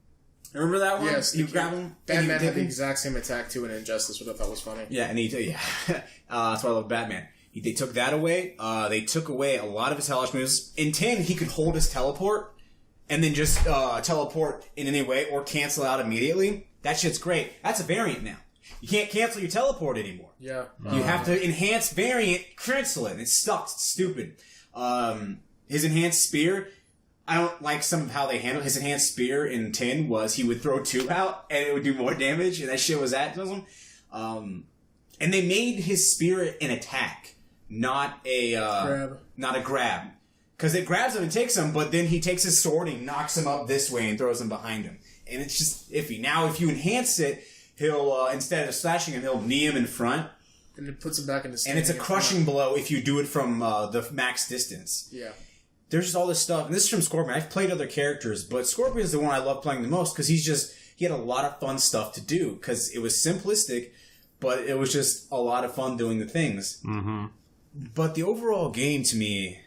Remember that one? Yes. You grab him. Batman had the exact same attack too in Injustice, which I thought was funny. Yeah, and that's why I love Batman. They took that away. They took away a lot of his hellish moves. In 10, he could hold his teleport and then just teleport in any way or cancel out immediately. That shit's great. That's a variant now. You can't cancel your teleport anymore. Yeah. You have to enhance variant, cancel it. It sucks. It's stupid. His enhanced spear... I don't like some of how they handled his enhanced spear in 10 was he would throw 2 out and it would do more damage, and that shit was awesome. And they made his spear an attack, not a grab. Because it grabs him and takes him, but then he takes his sword and he knocks him up this way and throws him behind him. And it's just iffy. Now if you enhance it, he'll, instead of slashing him, he'll knee him in front. And it puts him back in the And it's a crushing blow if you do it from the max distance. Yeah. There's just all this stuff, and this is from Scorpion. I've played other characters, but Scorpion is the one I love playing the most because he had a lot of fun stuff to do because it was simplistic, but it was just a lot of fun doing the things. Mm-hmm. But the overall game to me,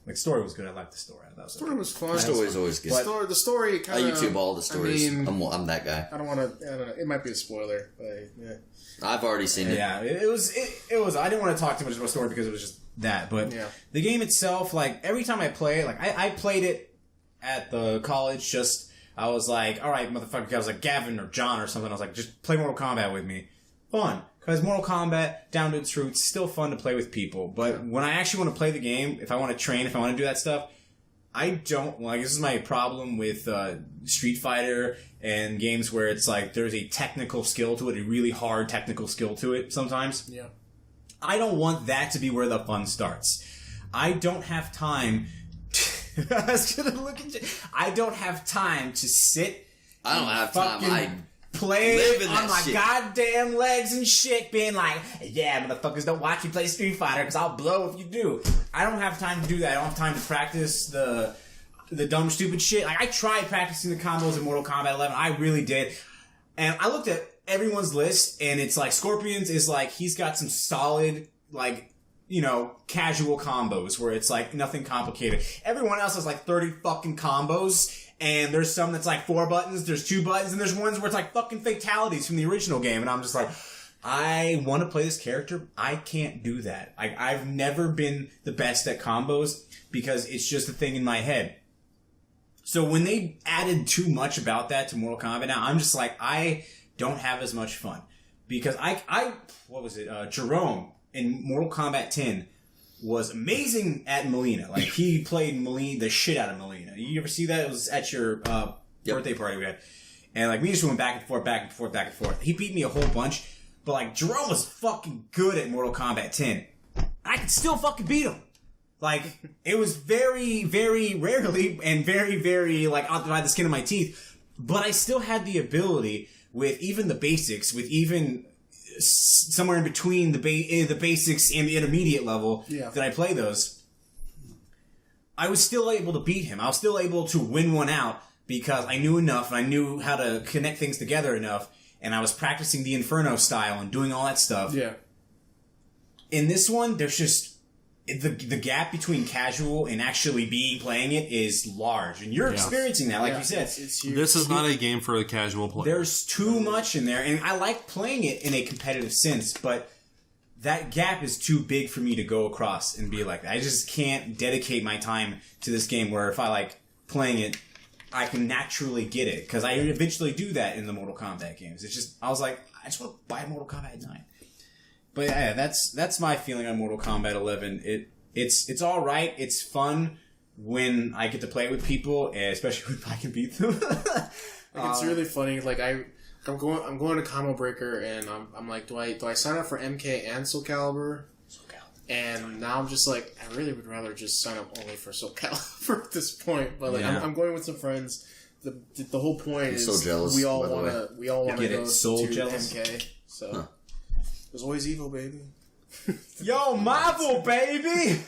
like, story was good. I liked the story. I thought the story was fun. The story's always good. The story kind of... I YouTube all the stories. I mean, I'm that guy. I don't want to... It might be a spoiler, but yeah. I've already seen it. Yeah, it was. I didn't want to talk too much about the story because it was just that. But the game itself, like, every time I play it, like, I played it at the college. Just, I was like, all right, motherfucker. I was like Gavin or John or something. I was like, just play Mortal Kombat with me. Fun. Because Mortal Kombat, down to its roots, still fun to play with people. But when I actually want to play the game, if I want to train, if I want to do that stuff, I don't like. This is my problem with Street Fighter and games where it's like there's a technical skill to it, a really hard technical skill to it sometimes. Yeah. I don't want that to be where the fun starts. I don't have time. I was gonna look at you. I don't have time to sit. I don't have time. Play on my goddamn legs and shit, being like, yeah, motherfuckers, don't watch me play Street Fighter because I'll blow if you do. I don't have time to do that. I don't have time to practice the dumb, stupid shit. Like, I tried practicing the combos in Mortal Kombat 11. I really did. And I looked at everyone's list, and it's like, Scorpion's is like, he's got some solid, like, you know, casual combos where it's like nothing complicated. Everyone else has like 30 fucking combos, and there's some that's like 4 buttons, there's 2 buttons, and there's ones where it's like fucking fatalities from the original game. And I'm just like, I want to play this character. I can't do that. I've never been the best at combos because it's just a thing in my head. So when they added too much about that to Mortal Kombat now, I'm just like, I don't have as much fun. Because what was it? Jerome in Mortal Kombat 10 was amazing at Melina. Like, he played the shit out of Melina. You ever see that? It was at your birthday party we had. And like, we just went back and forth, back and forth, back and forth. He beat me a whole bunch. But like, Jerome was fucking good at Mortal Kombat 10. I could still fucking beat him. Like, it was very, very rarely and very, very, like, out by the skin of my teeth. But I still had the ability with even the basics, with even somewhere in between the basics and the intermediate level that I play those. I was still able to beat him. I was still able to win one out because I knew enough and I knew how to connect things together enough. And I was practicing the Inferno style and doing all that stuff. Yeah. In this one, there's just... The gap between casual and actually playing it is large. And you're experiencing that, like you said. It's huge. This is not a game for a casual player. There's too much in there. And I like playing it in a competitive sense, but that gap is too big for me to go across and be like that. I just can't dedicate my time to this game where if I like playing it, I can naturally get it. Because I eventually do that in the Mortal Kombat games. It's just, I was like, I just want to buy Mortal Kombat 9. But yeah, that's my feeling on Mortal Kombat 11. It's all right. It's fun when I get to play it with people, and especially when I can beat them. Like, it's really funny. Like, I'm going to Combo Breaker, and I'm like, do I sign up for MK and Soul Calibur? And now I'm just like, I really would rather just sign up only for Soul Calibur at this point. But like, I'm going with some friends. The whole point is so jealous, we all want to go Soul to jealous? MK. So there's always evil, baby. Yo, Marvel, baby!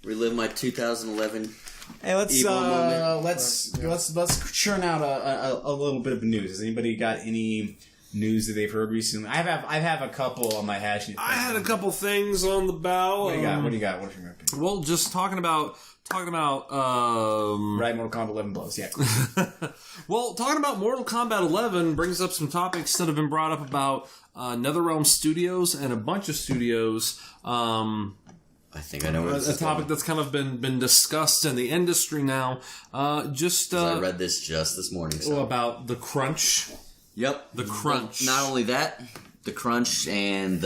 Relive my 2011. Hey, let's churn out a little bit of news. Has anybody got any news that they've heard recently? I have a couple on my hash. I had a couple things on the bow. What do you got? What's your opinion? Well, just talking about right, Mortal Kombat 11 blows, yeah. Well, talking about Mortal Kombat 11 brings up some topics that have been brought up about NetherRealm Studios and a bunch of studios. I think I know what a topic that's kind of been discussed in the industry now. I read this just this morning. So. About the crunch. Yep, the crunch. Not only that, the crunch and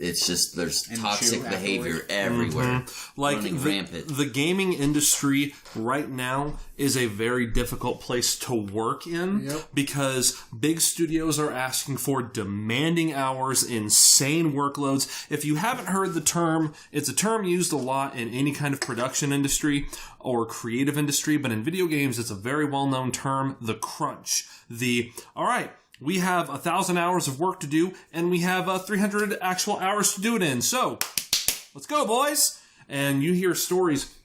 it's just there's toxic behavior everywhere, like running rampant. The gaming industry right now is a very difficult place to work in because big studios are asking for demanding hours, insane workloads. If you haven't heard the term, it's a term used a lot in any kind of production industry or creative industry, but in video games, it's a very well-known term: the crunch. All right. We have 1,000 hours of work to do, and we have 300 actual hours to do it in. So, let's go, boys! And you hear stories.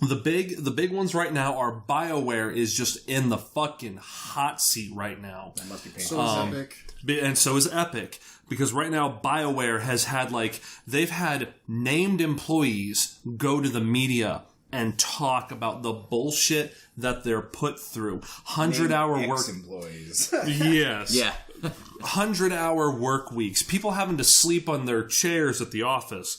The big ones right now are BioWare is just in the fucking hot seat right now. That must be painful. So is Epic. And so is Epic. Because right now, BioWare has had, they've had named employees go to the media and talk about the bullshit that they're put through. 100-hour work employees. Yes. Yeah. 100-hour work weeks. People having to sleep on their chairs at the office.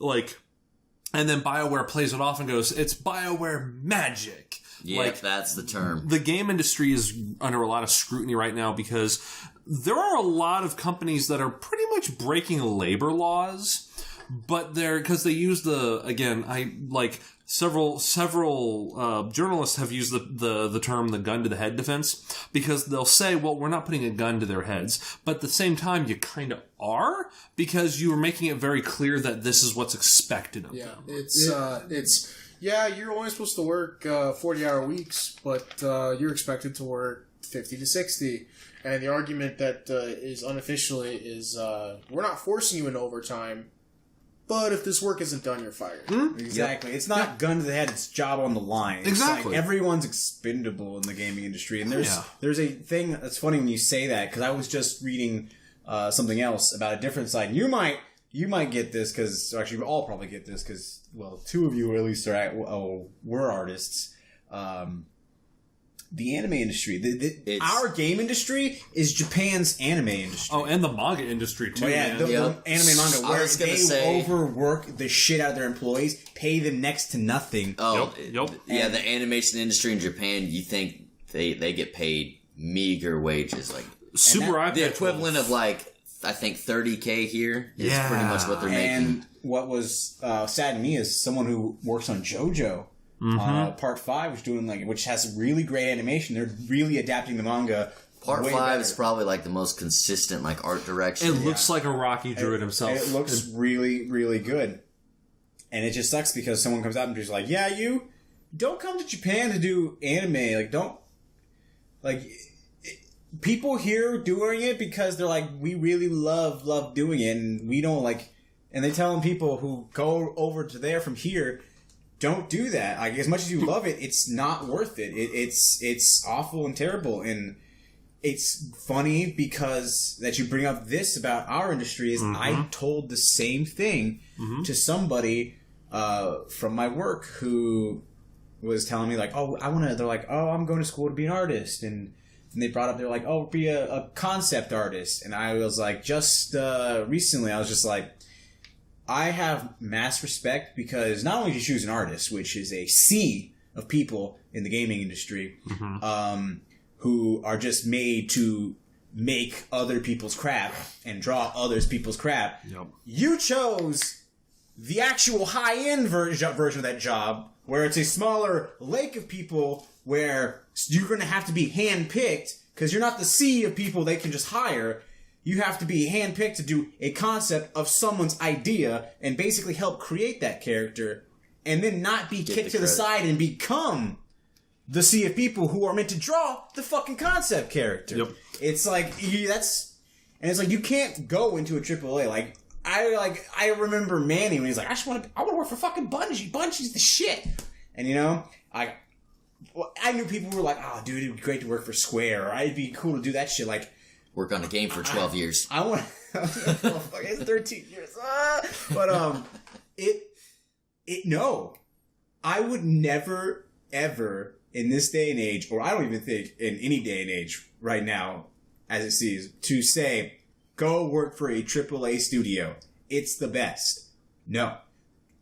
And then BioWare plays it off and goes, it's BioWare magic. Yeah, that's the term. The game industry is under a lot of scrutiny right now because there are a lot of companies that are pretty much breaking labor laws. But because they use several journalists have used the term the gun to the head defense because they'll say, well, we're not putting a gun to their heads, but at the same time you kind of are because you are making it very clear that this is what's expected of them. You're only supposed to work 40-hour weeks, but you're expected to work 50 to 60. And the argument that is unofficially is we're not forcing you into overtime. but if this work isn't done, you're fired. Exactly. Yep. It's not gun to the head, it's job on the line. It's exactly. Like everyone's expendable in the gaming industry. And there's a thing that's funny when you say that, because I was just reading something else about a different side. You might get this, because actually we all probably get this, because, well, two of you at least were artists. The anime industry, our game industry is Japan's anime industry. Oh, and the manga industry too. Oh, yeah, the anime manga, where they overwork the shit out of their employees, pay them next to nothing. Oh, yep. Yeah, the animation industry in Japan, you think they get paid meager wages, like the equivalent of like I think $30K here is pretty much what they're making. And what was sad to me is someone who works on JoJo. Part 5 which has really great animation. They're really adapting the manga. Part 5 is probably like the most consistent like art direction. It looks like a Rocky drew it himself. It looks really, really good. And it just sucks because someone comes out and just like, yeah, you don't come to Japan to do anime. Like, don't people here doing it because they're like, we really love doing it, and we don't like. And they're telling people who go over to there from here, don't do that. Like, as much as you love it, it's not worth it. It's awful and terrible. And it's funny because that you bring up this about our industry is I told the same thing to somebody from my work who was telling me like, they're like, I'm going to school to be an artist. And they brought up, they're like, be a concept artist. And I was like, just recently, I was just like, I have mass respect because not only do you choose an artist, which is a sea of people in the gaming industry, who are just made to make other people's crap and draw other people's crap. Yep. You chose the actual high-end version of that job, where it's a smaller lake of people where you're going to have to be hand-picked because you're not the sea of people they can just hire. You have to be handpicked to do a concept of someone's idea and basically help create that character, and then not be kicked to the side and become the sea of people who are meant to draw the fucking concept character. Yep. It's like, it's like you can't go into a AAA. Like I remember Manny when he's like, I want to work for fucking Bungie. Bungie's the shit. And I knew people were like, oh dude, it'd be great to work for Square, or it'd be cool to do that shit. Like, work on a game for 12 years. I want it's 13 years. But no. I would never, ever, in this day and age, or I don't even think in any day and age right now, as it sees, to say, go work for a AAA studio. It's the best. No.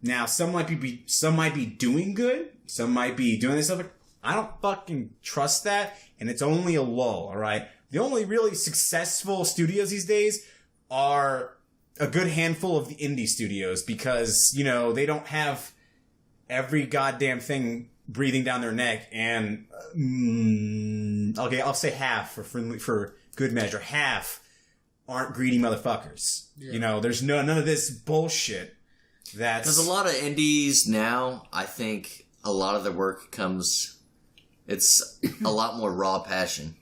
Now, some might be doing good. Some might be doing this stuff. I don't fucking trust that, and it's only a lull, alright? The only really successful studios these days are a good handful of the indie studios because, they don't have every goddamn thing breathing down their neck. And, okay, I'll say half for good measure. Half aren't greedy motherfuckers. Yeah. There's none of this bullshit. There's a lot of indies now. I think a lot of the work it's a lot more raw passion.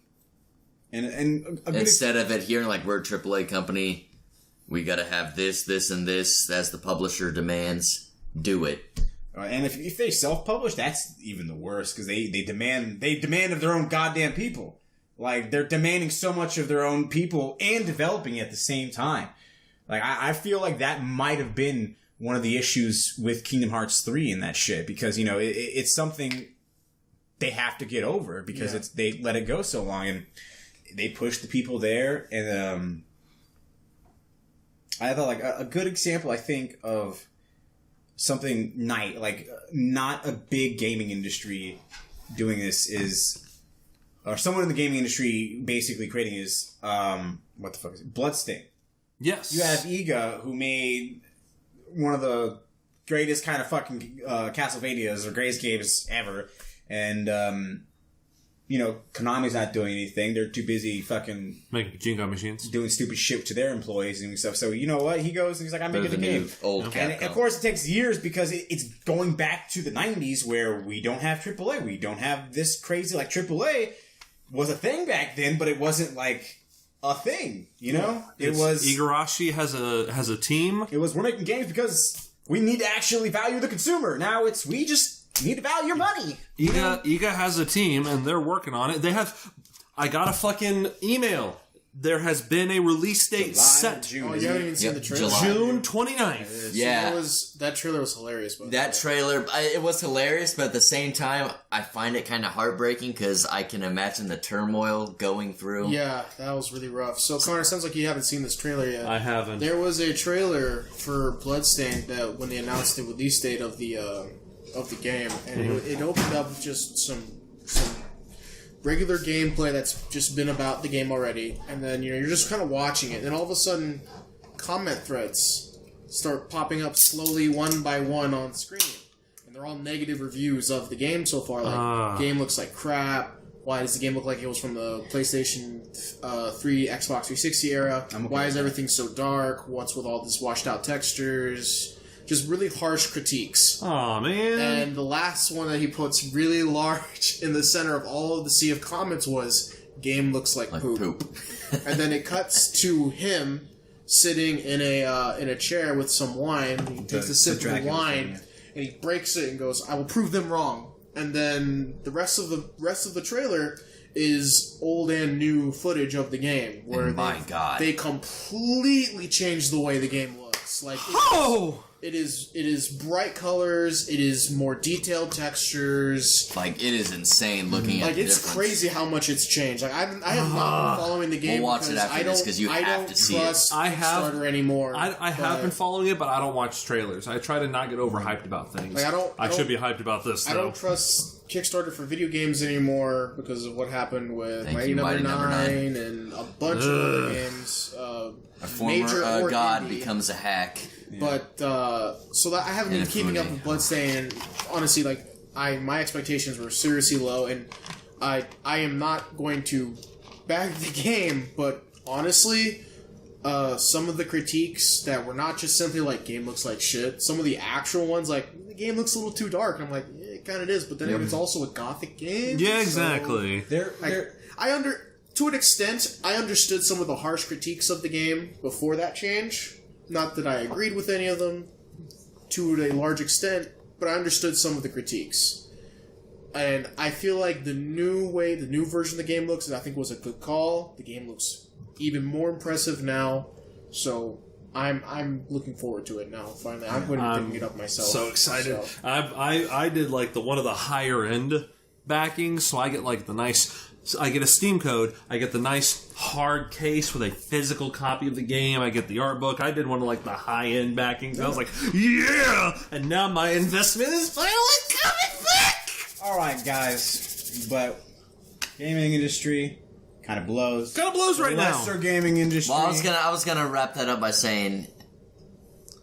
And instead of adhering like we're a AAA company, we got to have this, and this as the publisher demands. Do it. And if they self-publish, that's even the worst because they demand of their own goddamn people. Like, they're demanding so much of their own people and developing at the same time. Like, I feel like that might have been one of the issues with Kingdom Hearts 3 and that shit because it's something they have to get over because they let it go so long and they push the people there. And I thought like a good example, I think, of something not a big gaming industry doing this is, or someone in the gaming industry basically creating is, what the fuck is it? Bloodstain. Yes. You have Iga, who made one of the greatest kind of fucking Castlevanias or greatest games ever. And, Konami's not doing anything. They're too busy fucking making Jenga machines, doing stupid shit to their employees and stuff. So you know what? He goes and he's like, I'm making a game. Old and of course, it takes years because it's going back to the 90s where we don't have AAA. We don't have this crazy, like, AAA was a thing back then, but it wasn't like a thing. You know, it was Igarashi has a team. It was we're making games because we need to actually value the consumer. Now it's we just need to value your money. Iga has a team and they're working on it. They have. I got a fucking email. There has been a release date set. June. Oh, you haven't even seen the trailer? June 29th. Yeah. That trailer was hilarious. That trailer, it was hilarious, but at the same time, I find it kind of heartbreaking because I can imagine the turmoil going through. Yeah, that was really rough. So, Connor, sounds like you haven't seen this trailer yet. I haven't. There was a trailer for Bloodstained that when they announced the release date of the game, and it opened up with just some regular gameplay that's just been about the game already, and then you're just kind of watching it, and then all of a sudden comment threads start popping up slowly one by one on screen, and they're all negative reviews of the game so far, like game looks like crap, why does the game look like it was from the PlayStation 3, Xbox 360 era, why is everything so dark, what's with all this washed out textures, just really harsh critiques. Aw, man. And the last one that he puts really large in the center of all of the sea of comments was, game looks like poop. And then it cuts to him sitting in a chair with some wine. He takes a sip of the wine, and he breaks it and goes, I will prove them wrong. And then the rest of the trailer is old and new footage of the game. Where they completely changed the way the game looks. Like, It is bright colors. It is more detailed textures. Like, it is insane looking at. Like, it's crazy how much it's changed. Like, I have not been following the game. We'll watch it after this because you have to see it. I don't trust Kickstarter anymore. I have been following it, but I don't watch trailers. I try to not get overhyped about things. Like, I should be hyped about this, though. I don't trust Kickstarter for video games anymore because of what happened with Mighty Number 9 and a bunch of other games. A former god becomes a hack. But so that I haven't been keeping up with Bloodstained, and honestly, like my expectations were seriously low, and I am not going to back the game, but honestly, some of the critiques that were not just simply like game looks like shit, some of the actual ones like the game looks a little too dark, and I'm like, yeah, it kind of is, but then it's also a gothic game. Yeah, exactly. To an extent, I understood some of the harsh critiques of the game before that change. Not that I agreed with any of them to a large extent, but I understood some of the critiques. And I feel like the new version of the game looks, I think was a good call. The game looks even more impressive now, so I'm looking forward to it now. Finally, I'm going to be picking it up myself. So excited! So. I did like one of the higher end backings, so I get like the nice. So I get a Steam code, I get the nice hard case with a physical copy of the game, I get the art book, I did one of like the high-end backings, I was like, yeah! And now my investment is finally coming back! Alright guys, but gaming industry kind of blows. Kind of blows right now. Lesser gaming industry. Well, I was gonna wrap that up by saying,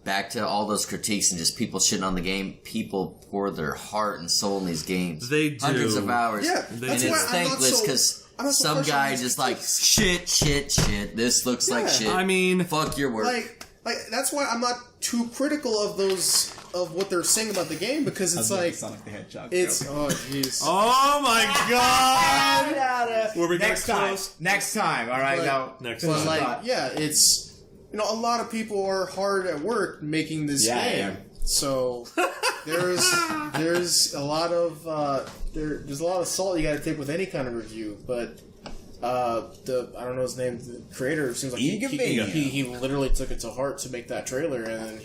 back to all those critiques and just people shitting on the game, people pour their heart and soul in these games. They do. Hundreds of hours. Yeah, and it's thankless because some guy just like, shit. This looks like shit. I mean, fuck your work. Like that's why I'm not too critical of what they're saying about the game, because it's like Sonic the Hedgehog. It's oh jeez. Oh my god! Were we next time. All right, now next But time. like, yeah, it's a lot of people are hard at work making this game. Yeah. So there's a lot of there's a lot of salt you got to take with any kind of review. But I don't know his name. The creator seems like he literally took it to heart to make that trailer, and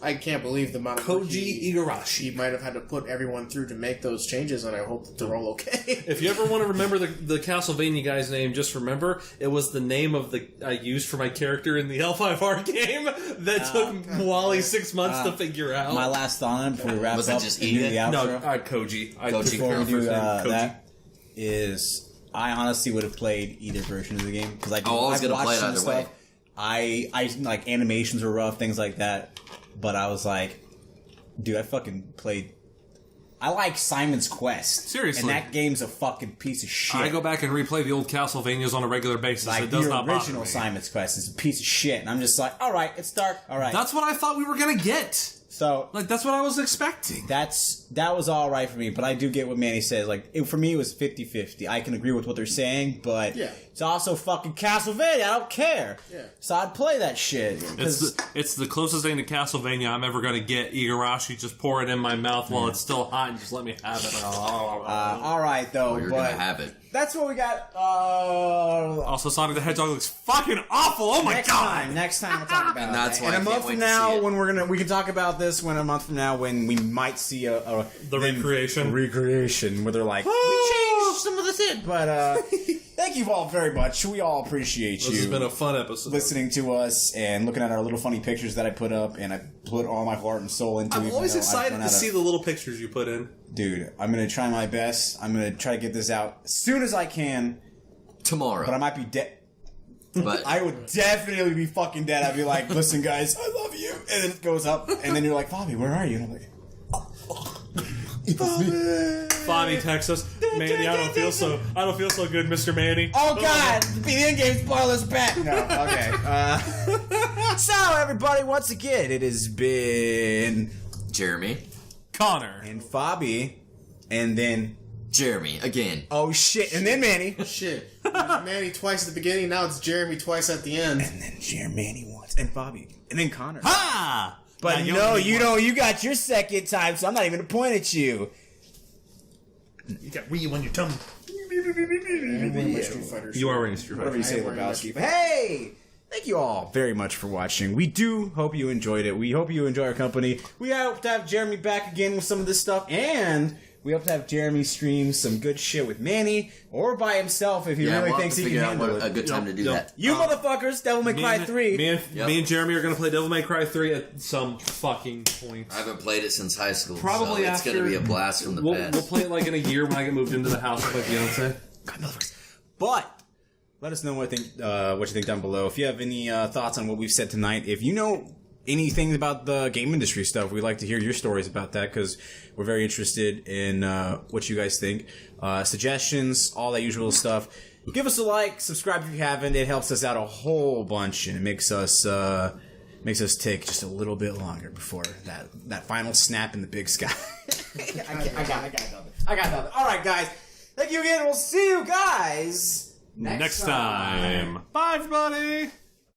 I can't believe the amount of Koji Igarashi. He might have had to put everyone through to make those changes, and I hope that they're all okay. If you ever want to remember the Castlevania guy's name, just remember it was the name of I used for my character in the L5R game that took Wally 6 months to figure out. My last thought on it before we wrap Was up it just and do Eden? the outro. No, Koji. Before we do that, is I honestly would have played either version of the game because I was gonna play it either way. I like animations were rough, things like that, but I was like, dude, I fucking played. I like Simon's Quest. Seriously. And that game's a fucking piece of shit. I go back and replay the old Castlevanias on a regular basis. Like, it does not bother me. the original Simon's Quest is a piece of shit. And I'm just like, alright, it's dark. Alright. That's what I thought we were going to get. So like that's what I was expecting. that was all right for me, but I do get what Manny says. Like for me, it was 50-50. I can agree with what they're saying, but it's also fucking Castlevania. I don't care. Yeah. So I'd play that shit. It's the closest thing to Castlevania I'm ever gonna get. Igarashi, just pour it in my mouth while it's still hot and just let me have it. All right, though. You're gonna have it. That's what we got. Also, Sonic the Hedgehog looks fucking awful. Oh my god! Next time we'll talk about And that's why and I a can't month wait from to now, see it. when we can talk about this. When a month from now, when we might see The recreation where they're like, we changed some of the shit. But thank you all very much. We all appreciate you. This has been a fun episode. Listening to us and looking at our little funny pictures that I put up, and I put all my heart and soul into. I'm always excited to see the little pictures you put in. Dude, I'm gonna try my best. I'm gonna try to get this out as soon as I can. Tomorrow. But I might be dead. But I would definitely be fucking dead. I'd be like, listen, guys, I love you. And then it goes up, and then you're like, Bobby, where are you? And I'm like, Bobby texts us, Manny, I don't feel so good, Mr. Manny. oh, God, the Endgame spoilers back. No, okay. So, everybody, once again, it has been Jeremy. Connor. and Fabi, and then, Jeremy, again. oh, shit, and then Manny. Shit. It was Manny twice at the beginning, now it's Jeremy twice at the end. And then Manny once, and Fabi, and then Connor. Ha! But Now, you got your second time, so I'm not even going to point at you. You got Ryu on your tongue. Street Fighters. You are wearing a Street Whatever Fighter. you say, Lebowski. But hey! Thank you all very much for watching. We do hope you enjoyed it. We hope you enjoy our company. We hope to have Jeremy back again with some of this stuff. And we hope to have Jeremy stream some good shit with Manny or by himself if he really we'll thinks have to he can figure out handle a it. good time to do that. You motherfuckers, Devil May Cry 3. Me and Jeremy are going to play Devil May Cry 3 at some fucking point. I haven't played it since high school. Probably so it's after- going to be a blast from the We'll past. play it like in a year when I get moved into the house with my fiance. God, motherfuckers. But let us know what you think down below. If you have any thoughts on what we've said tonight, if you know anything about the game industry stuff, we'd like to hear your stories about that because we're very interested in what you guys think. Suggestions, all that usual stuff. Give us a like, subscribe if you haven't. It helps us out a whole bunch and it makes us take just a little bit longer before that final snap in the big sky. I got nothing. All right, guys. Thank you again. We'll see you guys next time. Bye, everybody.